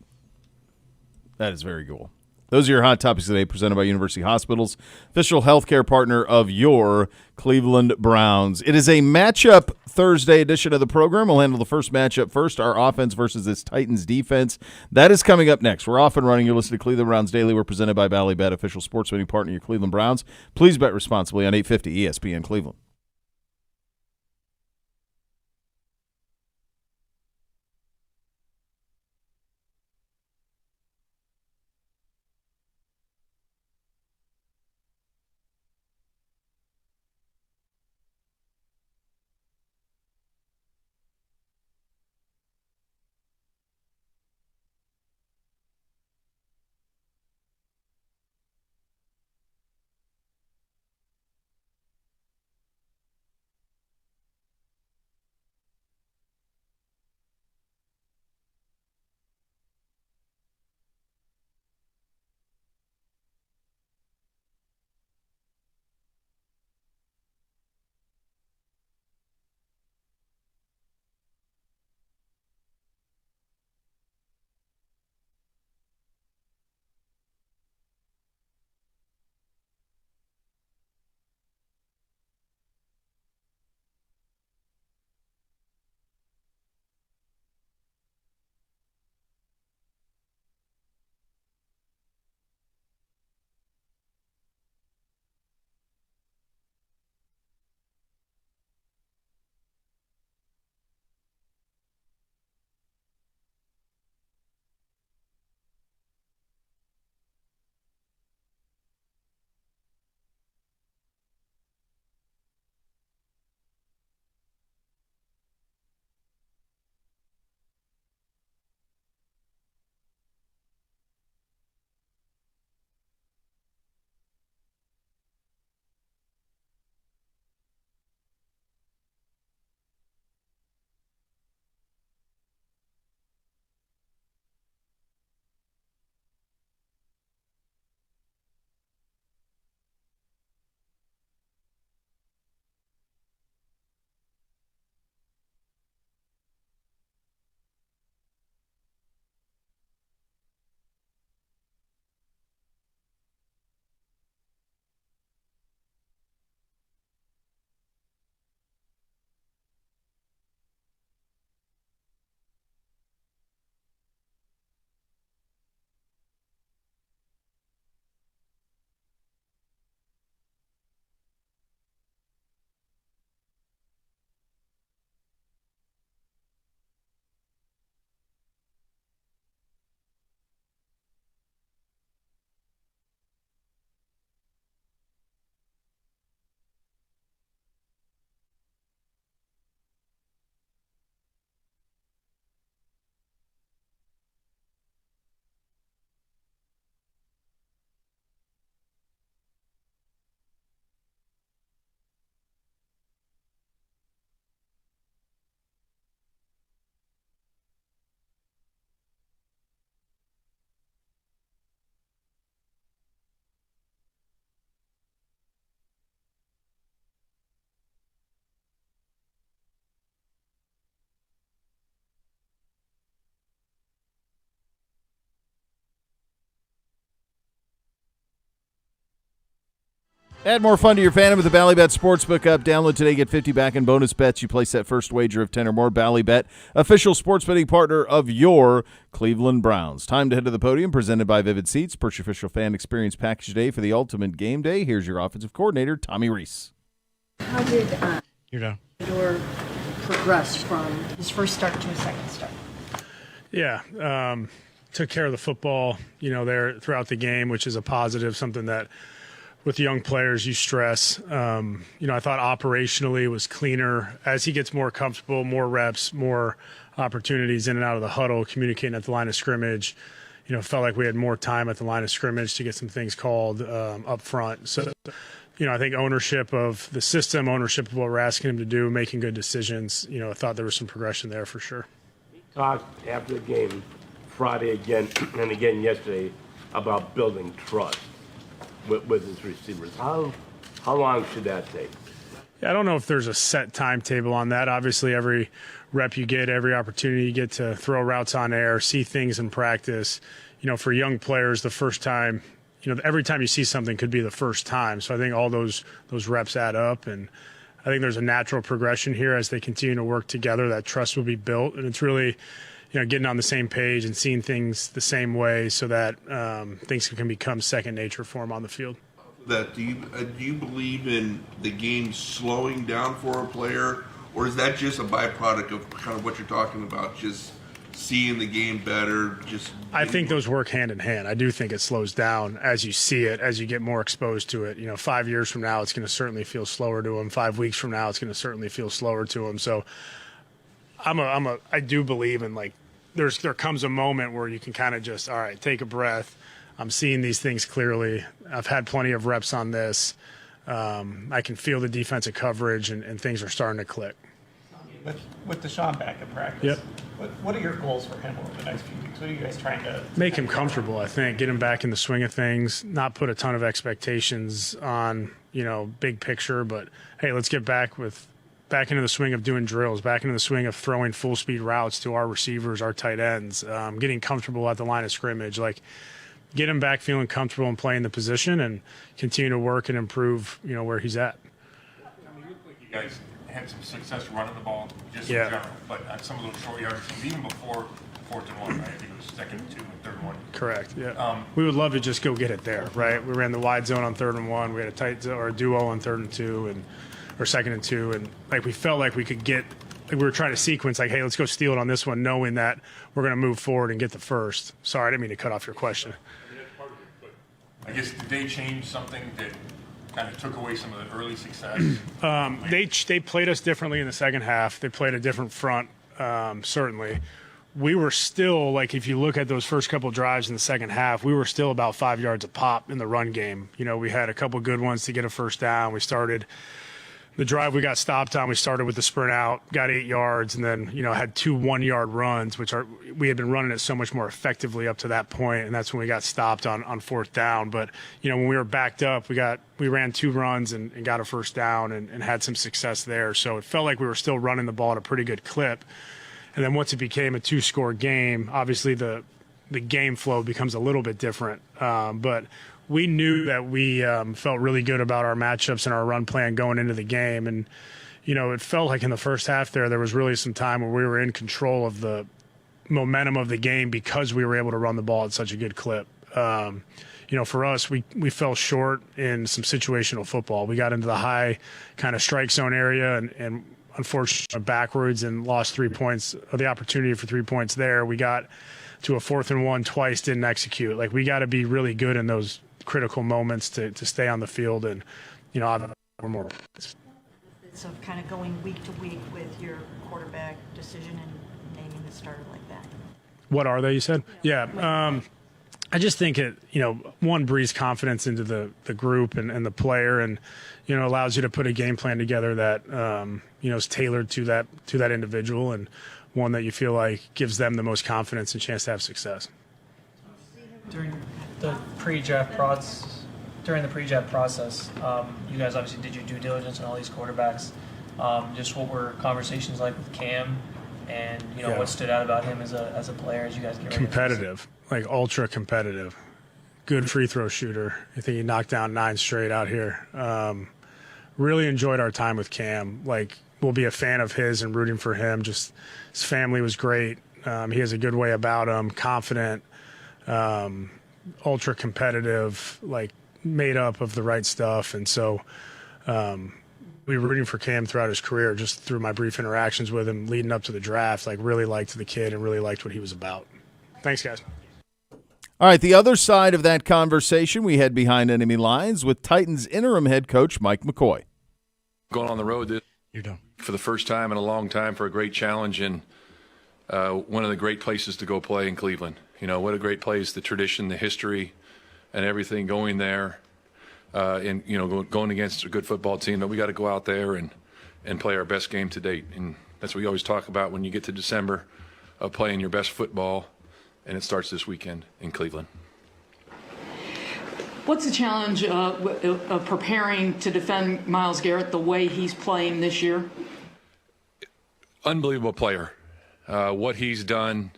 That is very cool. Those are your hot topics today, presented by University Hospitals, official healthcare partner of your Cleveland Browns. It is a matchup Thursday edition of the program. We'll handle the first matchup first, our offense versus this Titans defense. That is coming up next. We're off and running. You're listening to Cleveland Browns Daily. We're presented by Ballybet, official sports betting partner of your Cleveland Browns. Please bet responsibly on 850 ESPN Cleveland. Add more fun to your fandom with the Ballybet Sportsbook app. Download today. Get 50 back in bonus bets. You place that first wager of 10 or more. Ballybet, official sports betting partner of your Cleveland Browns. Time to head to the podium. Presented by Vivid Seats. Purchase your official fan experience package today for the ultimate game day. Here's your offensive coordinator, Tommy Reese. How did You're done. Theodore progress from his first start to his second start? Yeah, took care of the football, there throughout the game, which is a positive, something that with young players you stress. I thought operationally it was cleaner. As he gets more comfortable, more reps, more opportunities in and out of the huddle, communicating at the line of scrimmage, felt like we had more time at the line of scrimmage to get some things called up front. So, I think ownership of the system, ownership of what we're asking him to do, making good decisions, I thought there was some progression there for sure. He talked after the game Friday again and again yesterday about building trust with his receivers. How long should that take? I don't know if there's a set timetable on that. Obviously, every rep you get, every opportunity you get to throw routes on air, see things in practice, for young players, the first time, every time you see something could be the first time. So I think all those reps add up, and I think there's a natural progression here as they continue to work together. That trust will be built, and it's really, getting on the same page and seeing things the same way so that things can become second nature for them on the field. Do you believe in the game slowing down for a player, or is that just a byproduct of kind of what you're talking about, just seeing the game better? I think those work hand in hand. I do think it slows down as you see it, as you get more exposed to it. 5 years from now, it's going to certainly feel slower to them. 5 weeks from now, it's going to certainly feel slower to them. So I do believe in, there comes a moment where you can kind of just, all right, take a breath. I'm seeing these things clearly. I've had plenty of reps on this. I can feel the defensive coverage, and things are starting to click. With Deshaun back in practice, Yep. What are your goals for him over the next few weeks? What are you guys trying to make him comfortable? I think get him back in the swing of things, not put a ton of expectations on big picture, but hey, let's get back into the swing of doing drills, back into the swing of throwing full speed routes to our receivers, our tight ends, getting comfortable at the line of scrimmage, get him back feeling comfortable and playing the position, and continue to work and improve where he's at. You look like you guys had some success running the ball in general, but on some of those short yardage things, even before 4th and 1, right? I think it was 2nd and 2 and 3rd and 1. Correct. Yeah. We would love to just go get it there, right? We ran the wide zone on 3rd and 1. We had a tight zone or a duo on 3rd and 2 or 2nd and 2, and we felt like we could get. We were trying to sequence, hey, let's go steal it on this one, knowing that we're going to move forward and get the first. Sorry, I didn't mean to cut off your question. I guess did they change something that kind of took away some of the early success? They played us differently in the second half. They played a different front, certainly. We were still, if you look at those first couple drives in the second half, we were still about 5 yards a pop in the run game. We had a couple good ones to get a first down. We started the drive we got stopped on. We started with the sprint out, got 8 yards, and then had 2 1-yard runs, which we had been running it so much more effectively up to that point, and that's when we got stopped on 4th down. But when we were backed up, we ran 2 runs and got a first down and had some success there. So it felt like we were still running the ball at a pretty good clip. And then once it became a 2-score game, obviously the game flow becomes a little bit different. But we knew that we felt really good about our matchups and our run plan going into the game. And, it felt like in the first half there was really some time where we were in control of the momentum of the game because we were able to run the ball at such a good clip. For us, we fell short in some situational football. We got into the high kind of strike zone area and unfortunately backwards and lost 3 points, or the opportunity for 3 points there. We got to a 4th and 1 twice, didn't execute. We got to be really good in those critical moments to stay on the field, and we're more. It's of kind of going week to week with your quarterback decision and naming the starter like that. What are they? You said, yeah. I just think it, one, breathes confidence into the group and the player, and allows you to put a game plan together that is tailored to that individual, and one that you feel like gives them the most confidence and chance to have success. during the pre-draft process? You guys obviously did your due diligence on all these quarterbacks. Just what were conversations like with Cam, and what stood out about him as a player as you guys get ready? Competitive, ultra competitive. good free throw shooter. I think he knocked down 9 straight out here. Really enjoyed our time with Cam. Like, we'll be a fan of his and rooting for him. Just his family was great. He has a good way about him, confident, ultra competitive, like made up of the right stuff. And so we were rooting for Cam throughout his career, just through my brief interactions with him leading up to the draft. Like, really liked the kid and really liked what he was about. Thanks, guys. All right, the other side of that conversation we had behind enemy lines with Titans interim head coach Mike McCoy. Going on the road for the first time in a long time for a great challenge, and one of the great places to go play in Cleveland. You know, what a great place, the tradition, the history, and everything going there. And, you know, going against a good football team, that we got to go out there and play our best game to date. And that's what we always talk about when you get to December, of playing your best football, and it starts this weekend in Cleveland. What's the challenge of preparing to defend Myles Garrett the way he's playing this year? Unbelievable player. What he's done,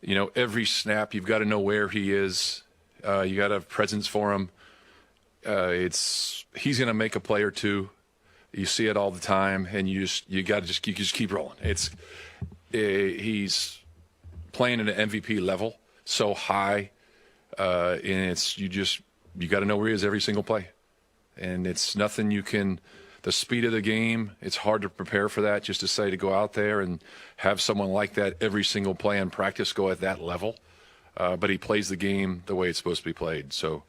you know, every snap, you've got to know where he is. You got to have presence for him. He's going to make a play or two. You see it all the time, and you just keep rolling. He's playing at an MVP level, so high, and you got to know where he is every single play, and it's nothing you can. The speed of the game, it's hard to prepare for that. Just to say, to go out there and have someone like that every single play in practice go at that level, but he plays the game the way it's supposed to be played. So,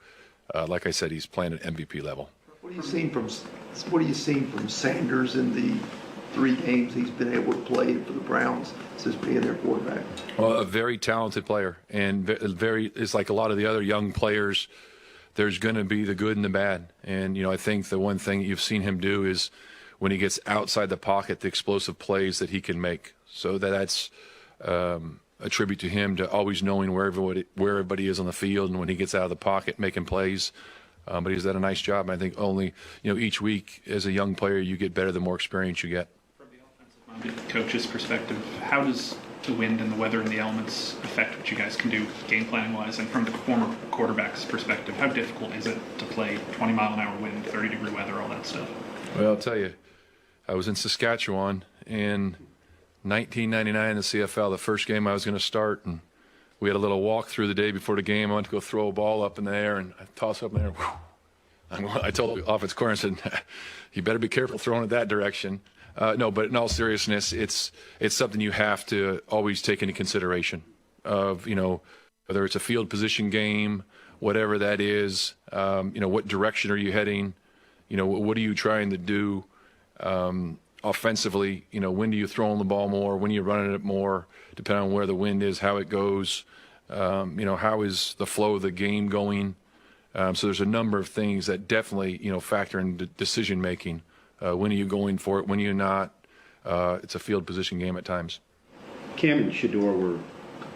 like I said, he's playing at MVP level. What are you seeing from Sanders in the 3 games he's been able to play for the Browns since being their quarterback? Well, a very talented player, and it's like a lot of the other young players. There's going to be the good and the bad, and you know, I think the one thing you've seen him do is when he gets outside the pocket, the explosive plays that he can make. So that's a tribute to him, to always knowing where everybody is on the field, and when he gets out of the pocket, making plays. But he's done a nice job. And I think only, you know, each week as a young player, you get better the more experience you get. From the offensive-minded coach's perspective, how does the wind and the weather and the elements affect what you guys can do game planning wise? And from the former quarterback's perspective, how difficult is it to play 20-mile-an-hour wind, 30-degree weather, all that stuff? Well, I'll tell you, I was in Saskatchewan in 1999 in the CFL, the first game I was going to start, and we had a little walk through the day before the game. I went to go throw a ball up in the air, and I tossed up in the air. I told the offensive coordinator, I said, you better be careful throwing it that direction. No, but in all seriousness, it's something you have to always take into consideration of, you know, whether it's a field position game, whatever that is, you know, what direction are you heading? You know, what are you trying to do offensively? You know, when do you throw on the ball more? When are you running it more? Depending on where the wind is, how it goes. You know, how is the flow of the game going? So there's a number of things that definitely, you know, factor into decision making. When are you going for it? When are you not? It's a field position game at times. Cam and Shedeur were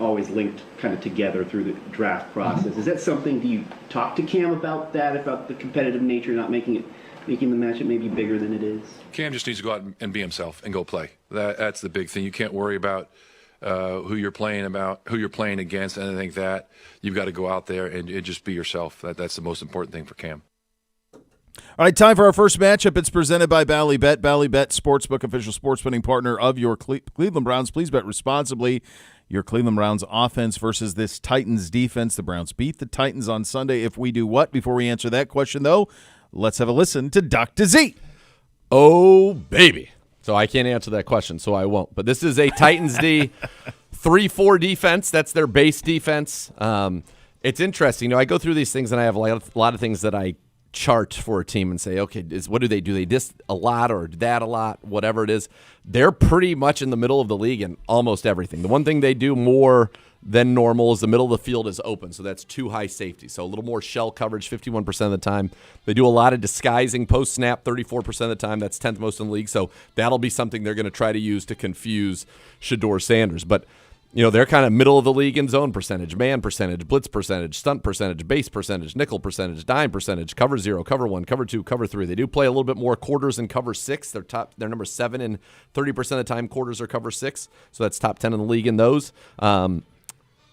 always linked kind of together through the draft process. Is that something, do you talk to Cam about that, about the competitive nature, not making the matchup maybe bigger than it is? Cam just needs to go out and be himself and go play. That's the big thing. You can't worry about who you're playing against, and I think that you've got to go out there and just be yourself. That's the most important thing for Cam. All right, time for our first matchup. It's presented by Ballybet. Ballybet Sportsbook, official sports betting partner of your Cleveland Browns. Please bet responsibly. Your Cleveland Browns offense versus this Titans defense. The Browns beat the Titans on Sunday. If we do what? Before we answer that question, though, let's have a listen to Dr. Z. Oh, baby. So I can't answer that question, so I won't. But this is a Titans D 3-4 defense. That's their base defense. It's interesting. You know, I go through these things, and I have a lot of things that I chart for a team and say, okay, what do they do? They this a lot or that a lot, whatever it is. They're pretty much in the middle of the league in almost everything. The one thing they do more than normal is the middle of the field is open, so that's 2 high safety. So a little more shell coverage 51% of the time. They do a lot of disguising post-snap 34% of the time. That's 10th most in the league, so that'll be something they're going to try to use to confuse Shedeur Sanders. But you know, they're kind of middle of the league in zone percentage, man percentage, blitz percentage, stunt percentage, base percentage, nickel percentage, dime percentage, cover 0, cover 1, cover 2, cover 3. They do play a little bit more quarters in cover 6. They're number 7 and 30% of the time quarters are cover 6. So that's top 10 in the league in those.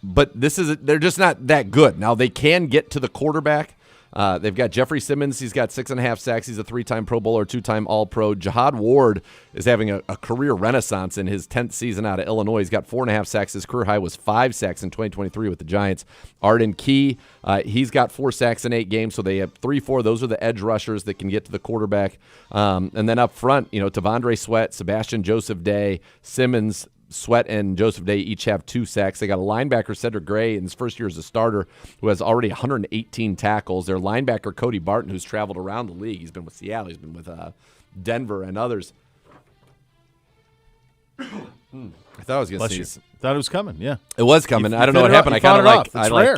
but they're just not that good. Now, they can get to the quarterback. They've got Jeffrey Simmons. He's got 6.5 sacks. He's a 3-time Pro Bowler, 2-time All-Pro. Jihad Ward is having a career renaissance in his 10th season out of Illinois. He's got 4.5 sacks. His career high was 5 sacks in 2023 with the Giants. Arden Key, he's got 4 sacks in 8 games, so they have 3-4. Those are the edge rushers that can get to the quarterback. And then up front, Tavondre Sweat, Sebastian Joseph Day, Simmons, Sweat and Joseph Day each have 2 sacks. They got a linebacker, Cedric Gray, in his first year as a starter, who has already 118 tackles. Their linebacker, Cody Barton, who's traveled around the league. He's been with Seattle. He's been with Denver and others. I thought I was going to sneeze. Thought it was coming, yeah. It was coming. I don't know what happened.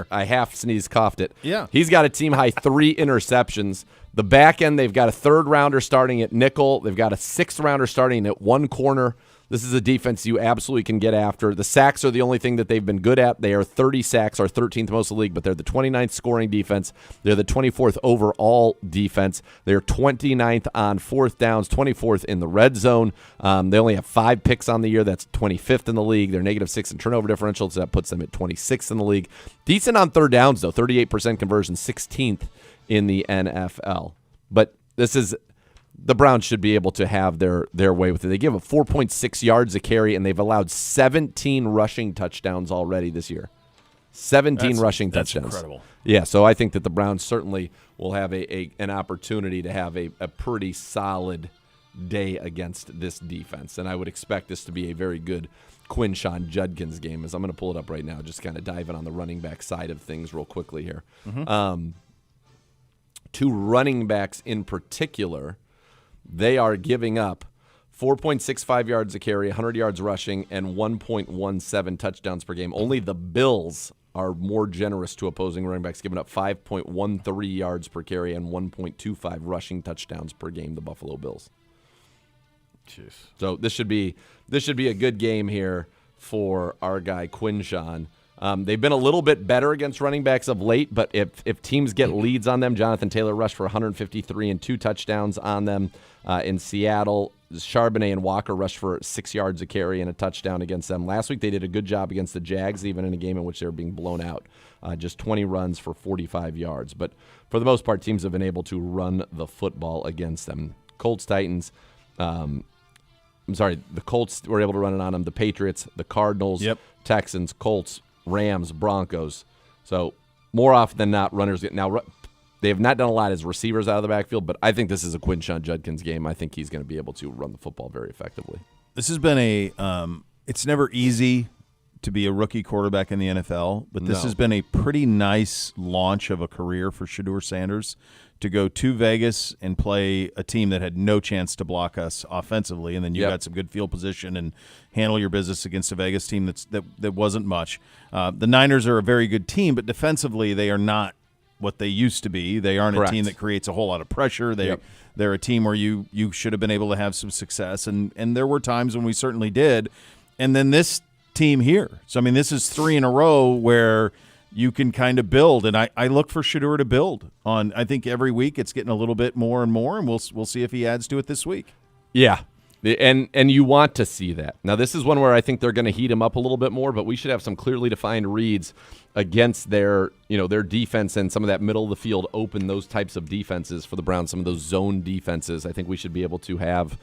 I half sneeze coughed it. Yeah. He's got a team-high 3 interceptions. The back end, they've got a 3rd-rounder starting at nickel. They've got a 6th-rounder starting at 1 corner. This is a defense you absolutely can get after. The sacks are the only thing that they've been good at. They are 30 sacks, or 13th most in the league, but they're the 29th scoring defense. They're the 24th overall defense. They're 29th on 4th downs, 24th in the red zone. They only have 5 picks on the year. That's 25th in the league. They're -6 in turnover differential, so that puts them at 26th in the league. Decent on 3rd downs, though. 38% conversion, 16th in the NFL. But this is... The Browns should be able to have their way with it. They give up 4.6 yards a carry, and they've allowed 17 rushing touchdowns already this year. 17 rushing touchdowns. That's incredible. Yeah, so I think that the Browns certainly will have an opportunity to have a pretty solid day against this defense, and I would expect this to be a very good Quinshon Judkins game, as I'm going to pull it up right now, just kind of dive in on the running back side of things real quickly here. Mm-hmm. 2 running backs in particular, they are giving up 4.65 yards a carry, 100 yards rushing, and 1.17 touchdowns per game. Only the Bills are more generous to opposing running backs, giving up 5.13 yards per carry and 1.25 rushing touchdowns per game, the Buffalo Bills. Jeez. So this should be a good game here for our guy Quinshon. They've been a little bit better against running backs of late, but if teams get leads on them, Jonathan Taylor rushed for 153 and 2 touchdowns on them. In Seattle, Charbonnet and Walker rushed for 6 yards a carry and a touchdown against them. Last week they did a good job against the Jags, even in a game in which they were being blown out. Just 20 runs for 45 yards. But for the most part, teams have been able to run the football against them. Colts-Titans, the Colts were able to run it on them. The Patriots, the Cardinals, Texans, Colts, Rams, Broncos. So more often than not, runners get now. They have not done a lot as receivers out of the backfield, but I think this is a Quinshon Judkins game. I think he's going to be able to run the football very effectively. This has been it's never easy to be a rookie quarterback in the NFL, but this has been a pretty nice launch of a career for Shedeur Sanders to go to Vegas and play a team that had no chance to block us offensively, and then you got some good field position and handle your business against a Vegas team that wasn't much. The Niners are a very good team, but defensively they are not what they used to be. They aren't a team that creates a whole lot of pressure. They're a team where you should have been able to have some success, and there were times when we certainly did. And then this team here. So, I mean, this is 3 in a row where you can kind of build, and I look for Shedeur to build on. I think every week it's getting a little bit more and more, and we'll see if he adds to it this week. Yeah. And you want to see that. Now, this is one where I think they're going to heat him up a little bit more, but we should have some clearly defined reads against their defense and some of that middle of the field open, those types of defenses for the Browns, some of those zone defenses. I think we should be able to have,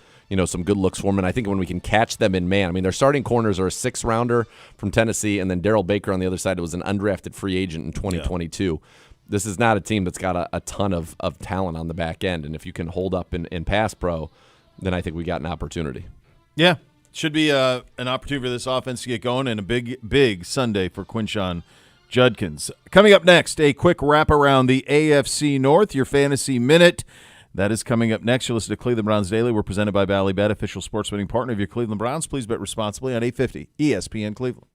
some good looks for them. And I think when we can catch them in man, I mean, their starting corners are a 6th-rounder from Tennessee, and then Darrell Baker on the other side was an undrafted free agent in 2022. Yeah. This is not a team that's got a ton of talent on the back end. And if you can hold up in pass pro, then I think we got an opportunity. Yeah, should be an opportunity for this offense to get going, and a big Sunday for Quinshon Judkins. Coming up next, a quick wrap around the AFC North, your Fantasy Minute. That is coming up next. You'll listen to Cleveland Browns Daily. We're presented by Ballybet, official sports betting partner of your Cleveland Browns. Please bet responsibly on 850 ESPN Cleveland.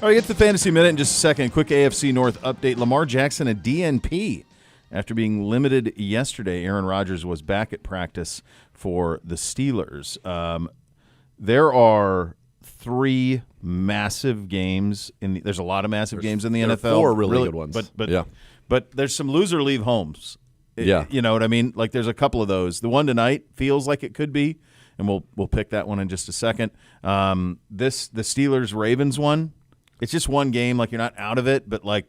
All right, get to the Fantasy Minute in just a second. Quick AFC North update. Lamar Jackson, a DNP. After being limited yesterday, Aaron Rodgers was back at practice for the Steelers. There are 3 massive games. There's a lot of massive games in the there NFL. Are 4 really good ones. But there's some loser leave homes. Yeah. You know what I mean? Like there's a couple of those. The one tonight feels like it could be, and we'll pick that one in just a second. The Steelers-Ravens one, it's just one game. Like you're not out of it, but like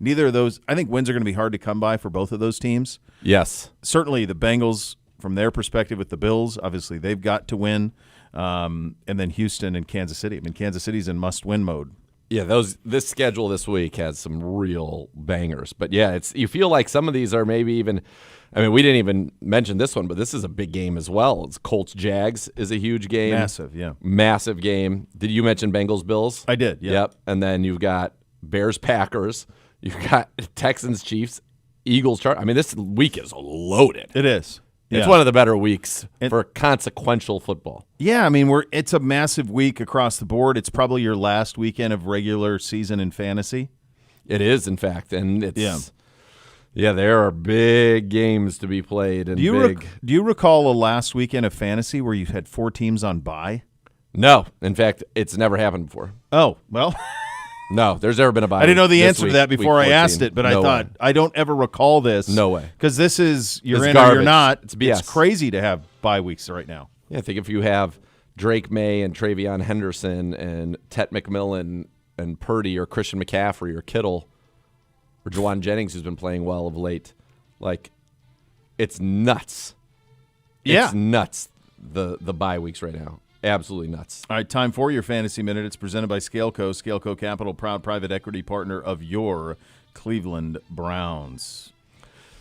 neither of those. I think wins are going to be hard to come by for both of those teams. Yes. Certainly the Bengals, from their perspective with the Bills, obviously they've got to win. And then Houston and Kansas City. I mean, Kansas City's in must-win mode. Yeah, this schedule this week has some real bangers. But yeah, you feel like some of these are maybe even. I mean, we didn't even mention this one, but this is a big game as well. It's Colts-Jags is a huge game. Massive, yeah. Massive game. Did you mention Bengals-Bills? I did, yeah. Yep. And then you've got Bears-Packers. You've got Texans-Chiefs, Eagles-Chargers. I mean, this week is loaded. It is. It's one of the better weeks for consequential football. Yeah, I mean, it's a massive week across the board. It's probably your last weekend of regular season in fantasy. It is, in fact, and it's there are big games to be played. And do you recall a last weekend of fantasy where you had 4 teams on bye? No, in fact, it's never happened before. Oh well. No, there's never been a bye. I didn't know the this answer week, to that before I asked it, but no I thought way. I don't ever recall this. No way, because this is you're it's in garbage. or you're not. It's BS. It's crazy to have bye weeks right now. Yeah, I think if you have Drake May and Travion Henderson and Tet McMillan and Purdy or Christian McCaffrey or Kittle or Juwan Jennings, who's been playing well of late, like it's nuts. Yeah, it's nuts. The bye weeks right now. Absolutely nuts. All right, time for your Fantasy Minute. It's presented by Scaleco. Scaleco Capital, proud private equity partner of your Cleveland Browns.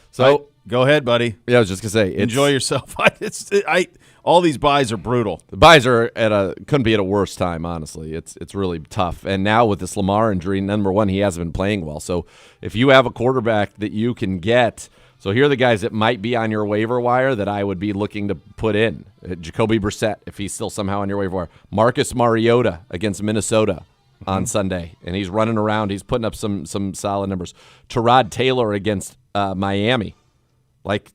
So go ahead, buddy. Yeah, I was just gonna say, enjoy yourself. All these buys are brutal. The buys are couldn't be at a worse time. Honestly, it's really tough. And now with this Lamar injury, number one, he hasn't been playing well. So if you have a quarterback that you can get. So here are the guys that might be on your waiver wire that I would be looking to put in. Jacoby Brissett, if he's still somehow on your waiver wire. Marcus Mariota against Minnesota on Sunday, and he's running around. He's putting up some solid numbers. Tyrod Taylor against Miami. Like,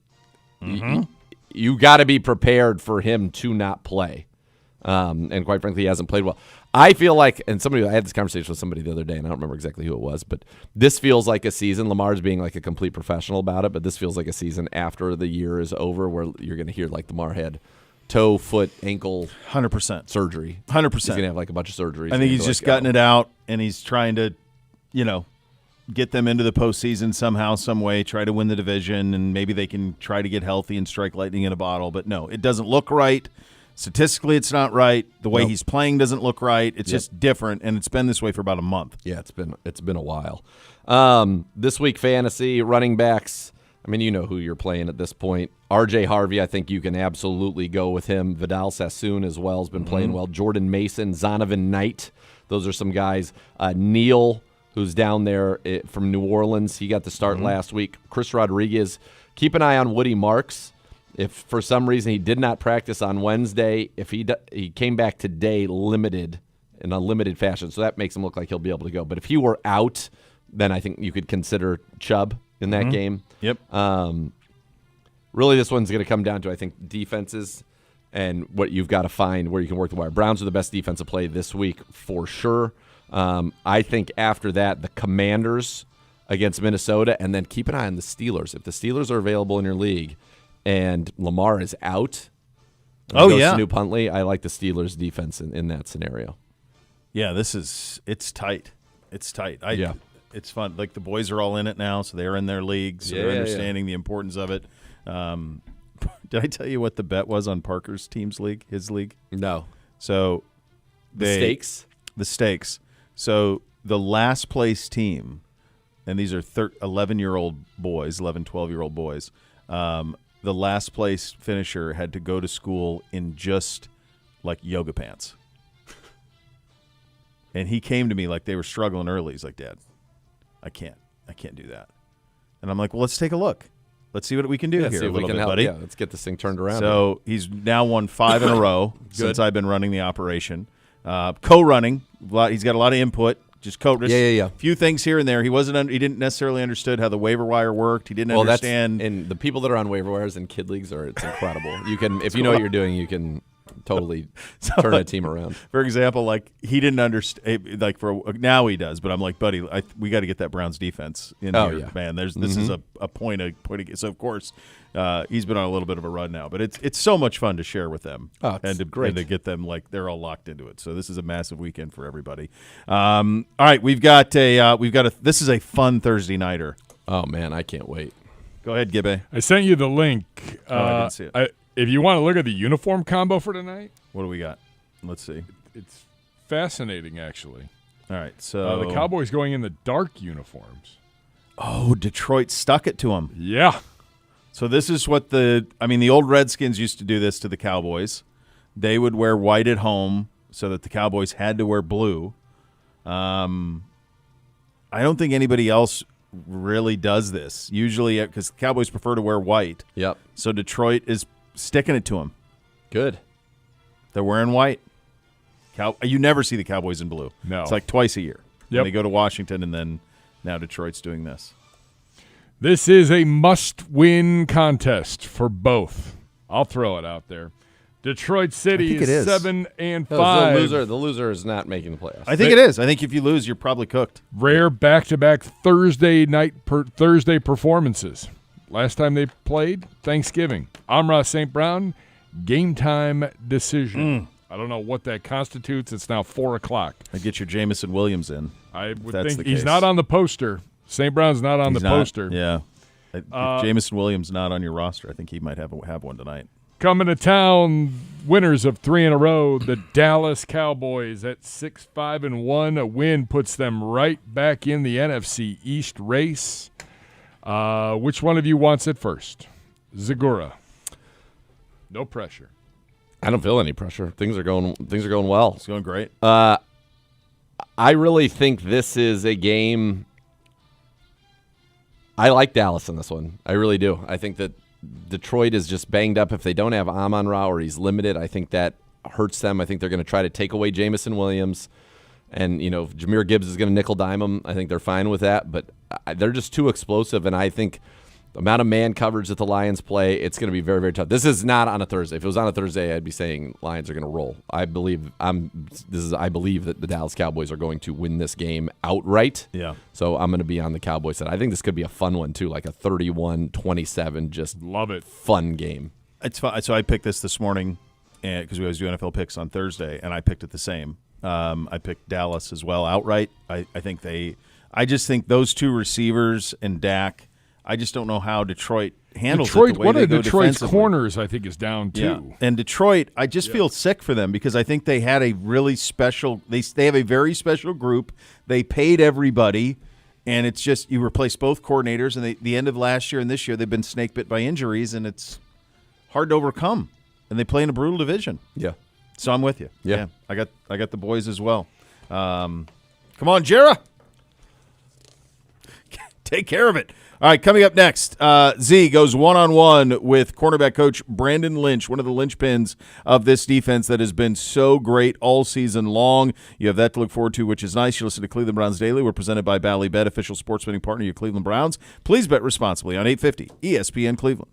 you got to be prepared for him to not play. And quite frankly, he hasn't played well. I feel like, and I had this conversation with somebody the other day, and I don't remember exactly who it was, but this feels like a season. Lamar's being like a complete professional about it, but this feels like a season after the year is over where you're going to hear like Lamar had toe, foot, ankle, 100% surgery. 100%. He's going to have like a bunch of surgeries. I think he's just gutting it out, and he's trying to, get them into the postseason somehow, some way, try to win the division, and maybe they can try to get healthy and strike lightning in a bottle. But no, it doesn't look right. Statistically, it's not right. The way he's playing doesn't look right. It's just different, and it's been this way for about a month. Yeah, it's been a while. This week, fantasy running backs. I mean, you know who you're playing at this point. R.J. Harvey, I think you can absolutely go with him. Vidal Sassoon as well has been playing well. Jordan Mason, Zonovan Knight. Those are some guys. Neal, who's down there from New Orleans. He got the start last week. Chris Rodriguez. Keep an eye on Woody Marks. If for some reason he did not practice on Wednesday, if he came back today in a limited fashion, so that makes him look like he'll be able to go. But if he were out, then I think you could consider Chubb in that game. Yep. Really, this one's going to come down to, I think, defenses and what you've got to find where you can work the wire. Browns are the best defensive play this week for sure. I think after that, the Commanders against Minnesota, and then keep an eye on the Steelers. If the Steelers are available in your league and Lamar is out, Snoop Huntley, I like the Steelers' defense in that scenario. Yeah, it's tight. It's tight. It's fun. Like the boys are all in it now, so they're in their leagues. So they're understanding the importance of it. Did I tell you what the bet was on Parker's team's league, his league? No. So the stakes. So the last place team, and these are 11-year-old boys, 11, 12-year-old boys, the last place finisher had to go to school in just like yoga pants. And he came to me like they were struggling early. He's like, Dad, I can't do that. And I'm like, well, let's take a look. Let's see what we can do here a little bit, buddy. Yeah, let's get this thing turned around. So he's now won 5 in a row since I've been running the operation. Co-running, he's got a lot of input. Just coach. Yeah. Few things here and there. He he didn't necessarily understood how the waiver wire worked. He didn't understand. And the people that are on waiver wires in kid leagues it's incredible. You can, if you know what you're doing, you can totally turn a team around. For example, like he didn't understand. Like now he does, but I'm like, buddy, we got to get that Browns defense in here, yeah. man. This is a point of. So of course, he's been on a little bit of a run now, but it's so much fun to share with them great. and to get them like they're all locked into it. So this is a massive weekend for everybody. All right, we've got this is a fun Thursday nighter. Oh man, I can't wait. Go ahead, Gibbe. I sent you the link. I didn't see it. If you want to look at the uniform combo for tonight, what do we got? Let's see. It's fascinating, actually. All right, so the Cowboys going in the dark uniforms. Oh, Detroit stuck it to them. Yeah. So this is what the old Redskins used to do this to the Cowboys. They would wear white at home so that the Cowboys had to wear blue. I don't think anybody else really does this. Usually, because the Cowboys prefer to wear white. Yep. So Detroit is sticking it to them. Good. They're wearing white. You never see the Cowboys in blue. No. It's like twice a year. Yep. They go to Washington, and then now Detroit's doing this. This is a must-win contest for both. I'll throw it out there. Detroit City is 7-5. The loser is not making the playoffs. I think it is. I think if you lose, you're probably cooked. Rare back-to-back Thursday performances. Last time they played, Thanksgiving. Amon-Ra St. Brown, game time decision. I don't know what that constitutes. It's now 4 o'clock. I get your Jamison Williams in. I would think he's not on the poster. St. Brown's not on the poster. Yeah. If Jamison Williams not on your roster, I think he might have one tonight. Coming to town, winners of 3 in a row, the Dallas Cowboys at 6-5-1. A win puts them right back in the NFC East race. Which one of you wants it first? Zagura. No pressure. I don't feel any pressure. Things are going well. It's going great. I really think this is a game. I like Dallas in this one. I really do. I think that Detroit is just banged up. If they don't have Amon-Ra or he's limited, I think that hurts them. I think they're going to try to take away Jamison Williams. And, Jahmyr Gibbs is going to nickel dime them. I think they're fine with that. But they're just too explosive. And I think the amount of man coverage that the Lions play, it's going to be very, very tough. This is not on a Thursday. If it was on a Thursday, I'd be saying Lions are going to roll. I believe that the Dallas Cowboys are going to win this game outright. Yeah. So I'm going to be on the Cowboys side. I think this could be a fun one too, like a 31-27, just love it, fun game. It's fun. So I picked this morning because we always do NFL picks on Thursday, and I picked it the same. I picked Dallas as well outright. I just think those two receivers and Dak. I just don't know how Detroit handles it. One of Detroit's corners, I think, is down too. Yeah. And Detroit, I just feel sick for them because I think they had a really special. They have a very special group. They paid everybody, and it's just you replace both coordinators. And the end of last year and this year, they've been snake bit by injuries, and it's hard to overcome. And they play in a brutal division. Yeah. So I'm with you. Yeah. I got the boys as well. Come on, Jera. Take care of it. All right, coming up next, Z goes one-on-one with cornerback coach Brandon Lynch, one of the linchpins of this defense that has been so great all season long. You have that to look forward to, which is nice. You listen to Cleveland Browns Daily. We're presented by Bally Bet, official sports betting partner of your Cleveland Browns. Please bet responsibly on 850 ESPN Cleveland.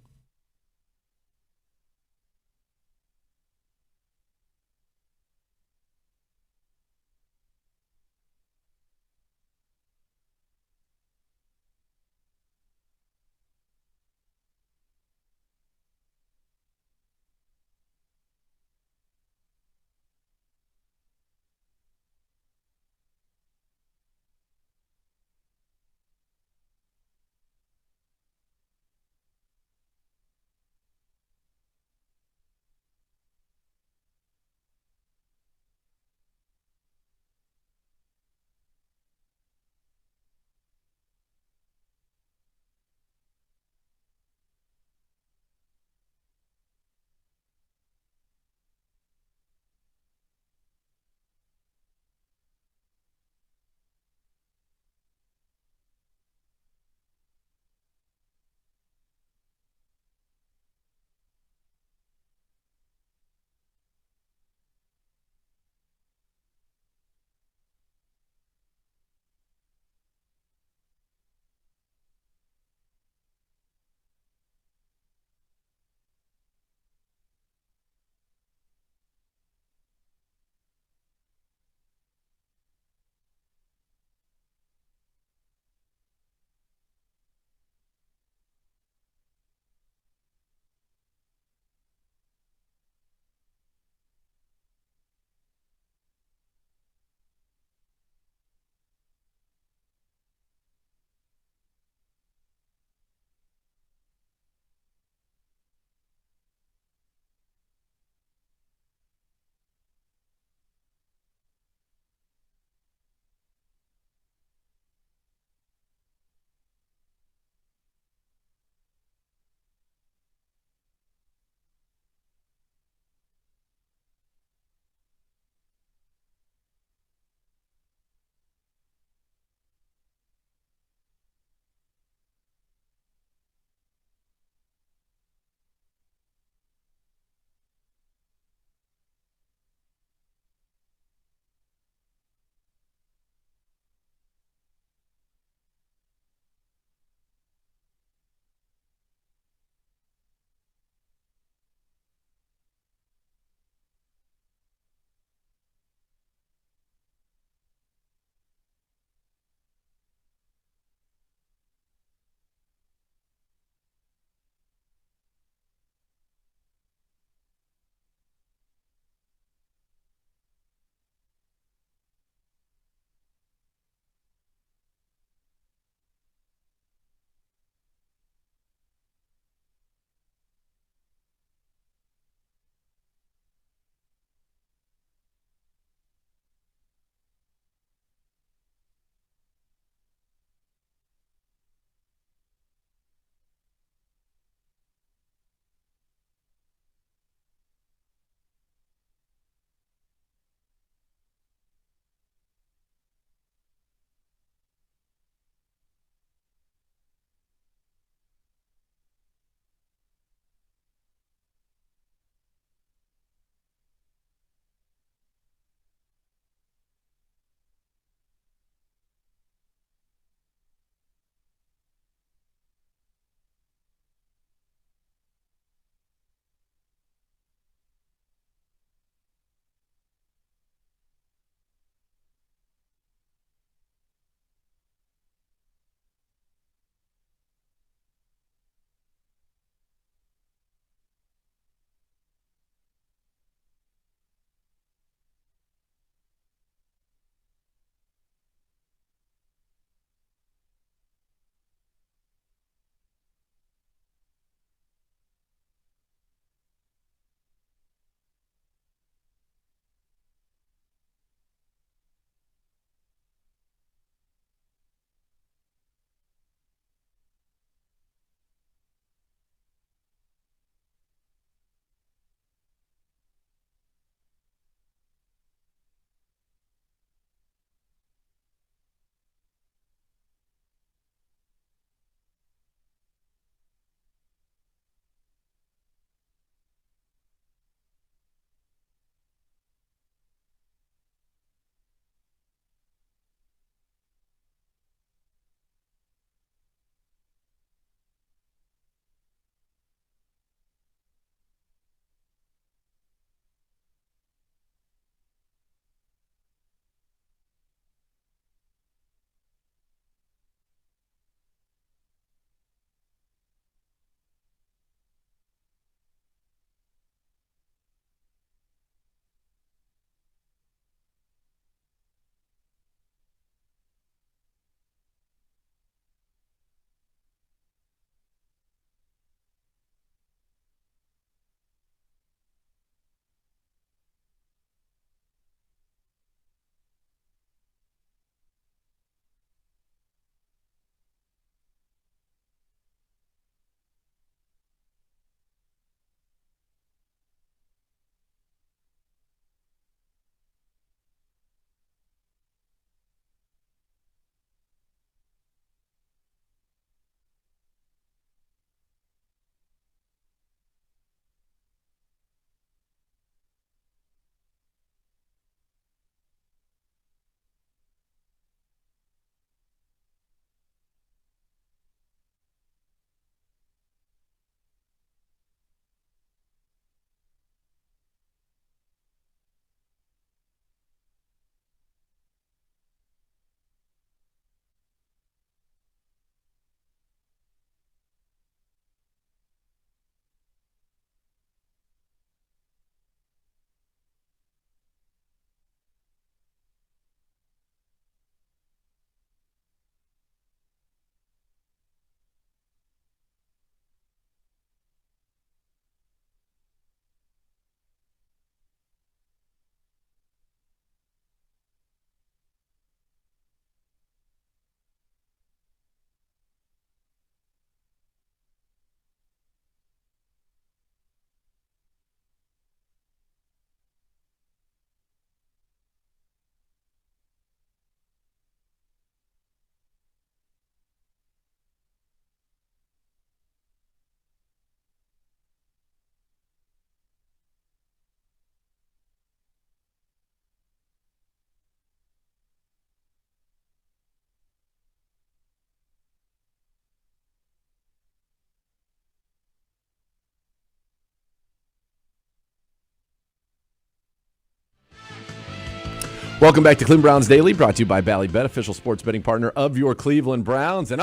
Welcome back to Cleveland Browns Daily, brought to you by Bally Bet, official sports betting partner of your Cleveland Browns. And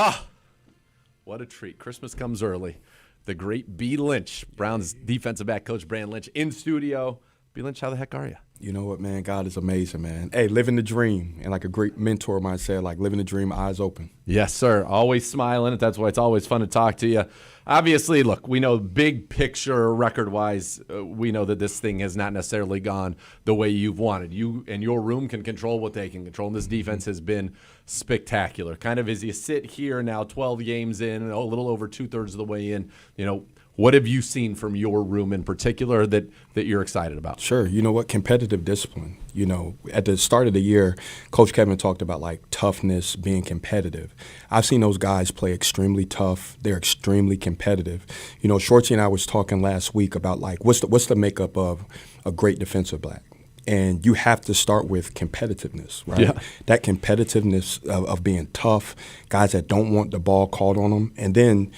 what a treat. Christmas comes early. The great B. Lynch, Browns defensive back coach Brandon Lynch, in studio. B. Lynch, how the heck are you? You know what, man? God is amazing, man. Hey, living the dream. And like a great mentor of mine said, like living the dream, eyes open. Yes, sir. Always smiling. That's why it's always fun to talk to you. Obviously, look, we know big picture record-wise, we know that this thing has not necessarily gone the way you've wanted. You and your room can control what they can control, and this defense has been spectacular. Kind of as you sit here now 12 games in, a little over two-thirds of the way in, what have you seen from your room in particular that you're excited about? Sure. You know what? Competitive discipline. At the start of the year, Coach Kevin talked about like toughness, being competitive. I've seen those guys play extremely tough. They're extremely competitive. Shorty and I was talking last week about like what's the makeup of a great defensive back. And you have to start with competitiveness, right? Yeah. That competitiveness of being tough, guys that don't want the ball called on them, and then,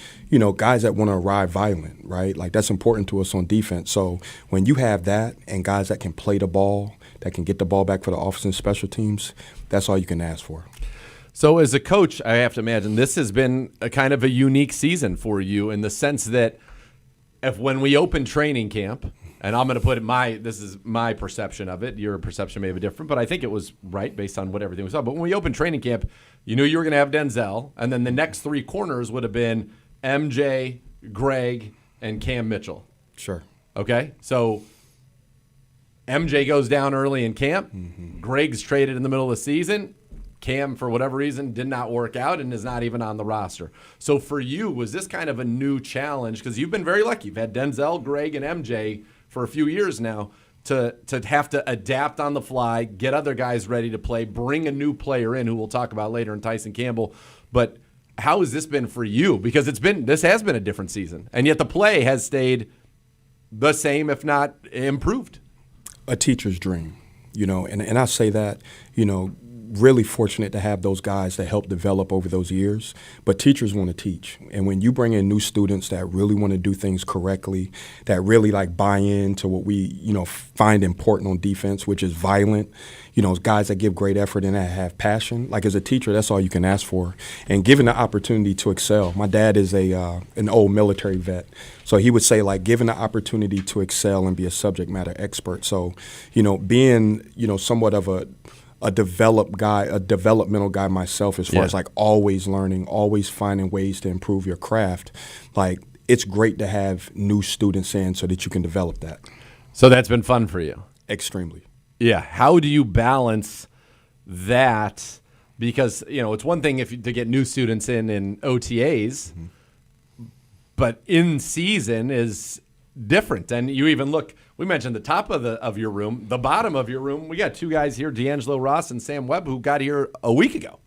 guys that want to arrive violent, right? Like that's important to us on defense. So when you have that and guys that can play the ball, that can get the ball back for the offense and special teams, that's all you can ask for. So as a coach, I have to imagine this has been a kind of a unique season for you in the sense that when we open training camp, and I'm going to put it this is my perception of it. Your perception may be different, but I think it was right based on what everything we saw. But when we opened training camp, you knew you were going to have Denzel, and then the next three corners would have been MJ, Greg, and Cam Mitchell. Sure. Okay? So MJ goes down early in camp. Mm-hmm. Greg's traded in the middle of the season. Cam, for whatever reason, did not work out and is not even on the roster. So for you, was this kind of a new challenge? Because you've been very lucky. You've had Denzel, Greg, and MJ for a few years now to have to adapt on the fly, get other guys ready to play, bring a new player in who we'll talk about later in Tyson Campbell. But how has this been for you? Because this has been a different season, and yet the play has stayed the same, if not improved. A teacher's dream, and I say that, really fortunate to have those guys that help develop over those years. But teachers want to teach. And when you bring in new students that really want to do things correctly, that really like buy into what we, find important on defense, which is violent, guys that give great effort and that have passion. Like as a teacher, that's all you can ask for. And given the opportunity to excel. My dad is an old military vet. So he would say like given the opportunity to excel and be a subject matter expert. So, being, somewhat of a developmental guy myself as far as like always learning, always finding ways to improve your craft. Like it's great to have new students in so that you can develop that. So that's been fun for you. Extremely. Yeah. How do you balance that? Because, it's one thing to get new students in OTAs, but in season is different. And you even look, we mentioned the top of your room, the bottom of your room. We got two guys here, D'Angelo Ross and Sam Webb, who got here a week ago.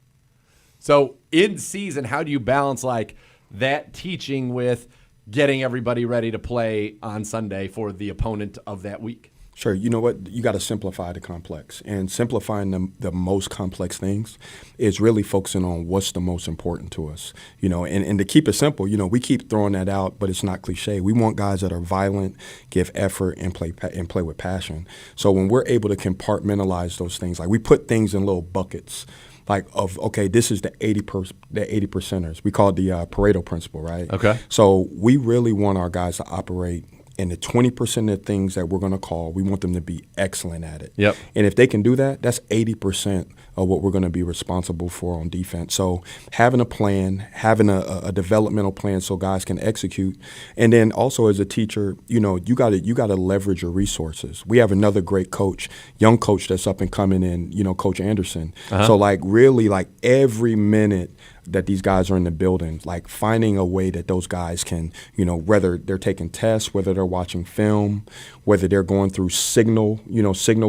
So in season, how do you balance like that teaching with getting everybody ready to play on Sunday for the opponent of that week? Sure. You know what? You got to simplify the complex. And simplifying the most complex things is really focusing on what's the most important to us. And to keep it simple, we keep throwing that out, but it's not cliche. We want guys that are violent, give effort, and play with passion. So when we're able to compartmentalize those things, like we put things in little buckets, like this is the 80%ers. We call it the Pareto principle, right? Okay. So we really want our guys to operate in the 20% of things that we're going to call, we want them to be excellent at it. Yep. And if they can do that, that's 80% of what we're going to be responsible for on defense. So having a plan, having a developmental plan so guys can execute, and then also as a teacher, you got to leverage your resources. We have another great coach, young coach that's up and coming in, Coach Anderson. Uh-huh. So like really like every minute that these guys are in the building, like finding a way that those guys can, whether they're taking tests, whether they're watching film, whether they're going through signal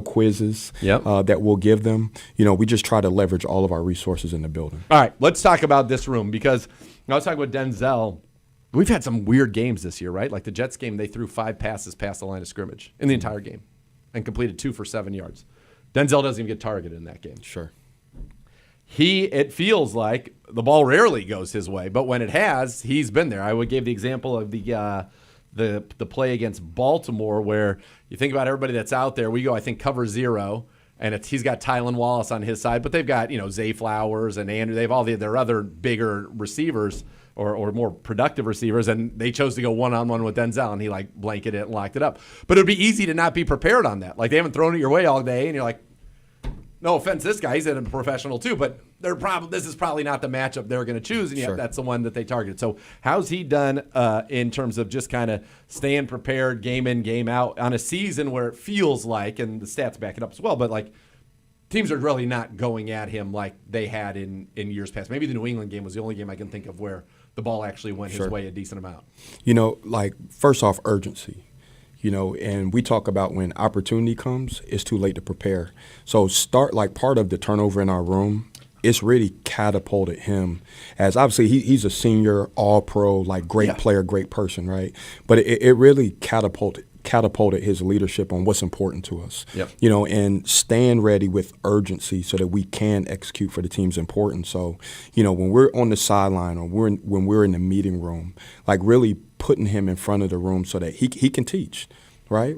quizzes that we'll give them. We just try to leverage all of our resources in the building. All right, let's talk about this room because I was talking with Denzel. We've had some weird games this year, right? Like the Jets game, they threw 5 passes past the line of scrimmage in the entire game and completed 2 for 7 yards. Denzel doesn't even get targeted in that game. Sure. It feels like the ball rarely goes his way, but when it has, he's been there. I would give the example of the play against Baltimore where you think about everybody that's out there. We go, I think, cover 0, and he's got Tylan Wallace on his side, but they've got, Zay Flowers and Andrew. They have all their other bigger receivers or more productive receivers, and they chose to go one-on-one with Denzel, and he blanketed it and locked it up. But it would be easy to not be prepared on that. They haven't thrown it your way all day, and you're like, no offense, this guy, he's a professional too, but this is probably not the matchup they're going to choose, and yet that's the one that they targeted. So how's he done in terms of just kind of staying prepared game in, game out on a season where it feels like, and the stats back it up as well, but teams are really not going at him like they had in years past. Maybe the New England game was the only game I can think of where the ball actually went his way a decent amount. First off, urgency. And we talk about when opportunity comes, it's too late to prepare. So part of the turnover in our room, it's really catapulted him as obviously he's a senior, all-pro, great player, great person, right? But it really catapulted his leadership on what's important to us. Yep. And staying ready with urgency so that we can execute for the team's important. So, when we're on the sideline or when we're in the meeting room, really putting him in front of the room so that he can teach, right?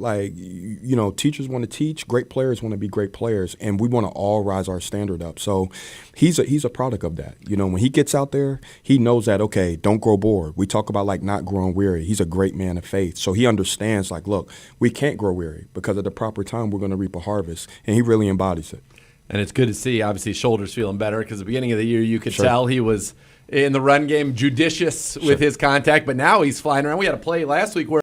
Teachers want to teach, great players want to be great players, and we want to all rise our standard up. So he's a product of that. When he gets out there, he knows that, okay, don't grow bored. We talk about not growing weary. He's a great man of faith. So he understands look, we can't grow weary because at the proper time we're going to reap a harvest, and he really embodies it. And it's good to see, obviously, shoulders feeling better because at the beginning of the year you could tell he was in the run game judicious with his contact, but now he's flying around. We had a play last week where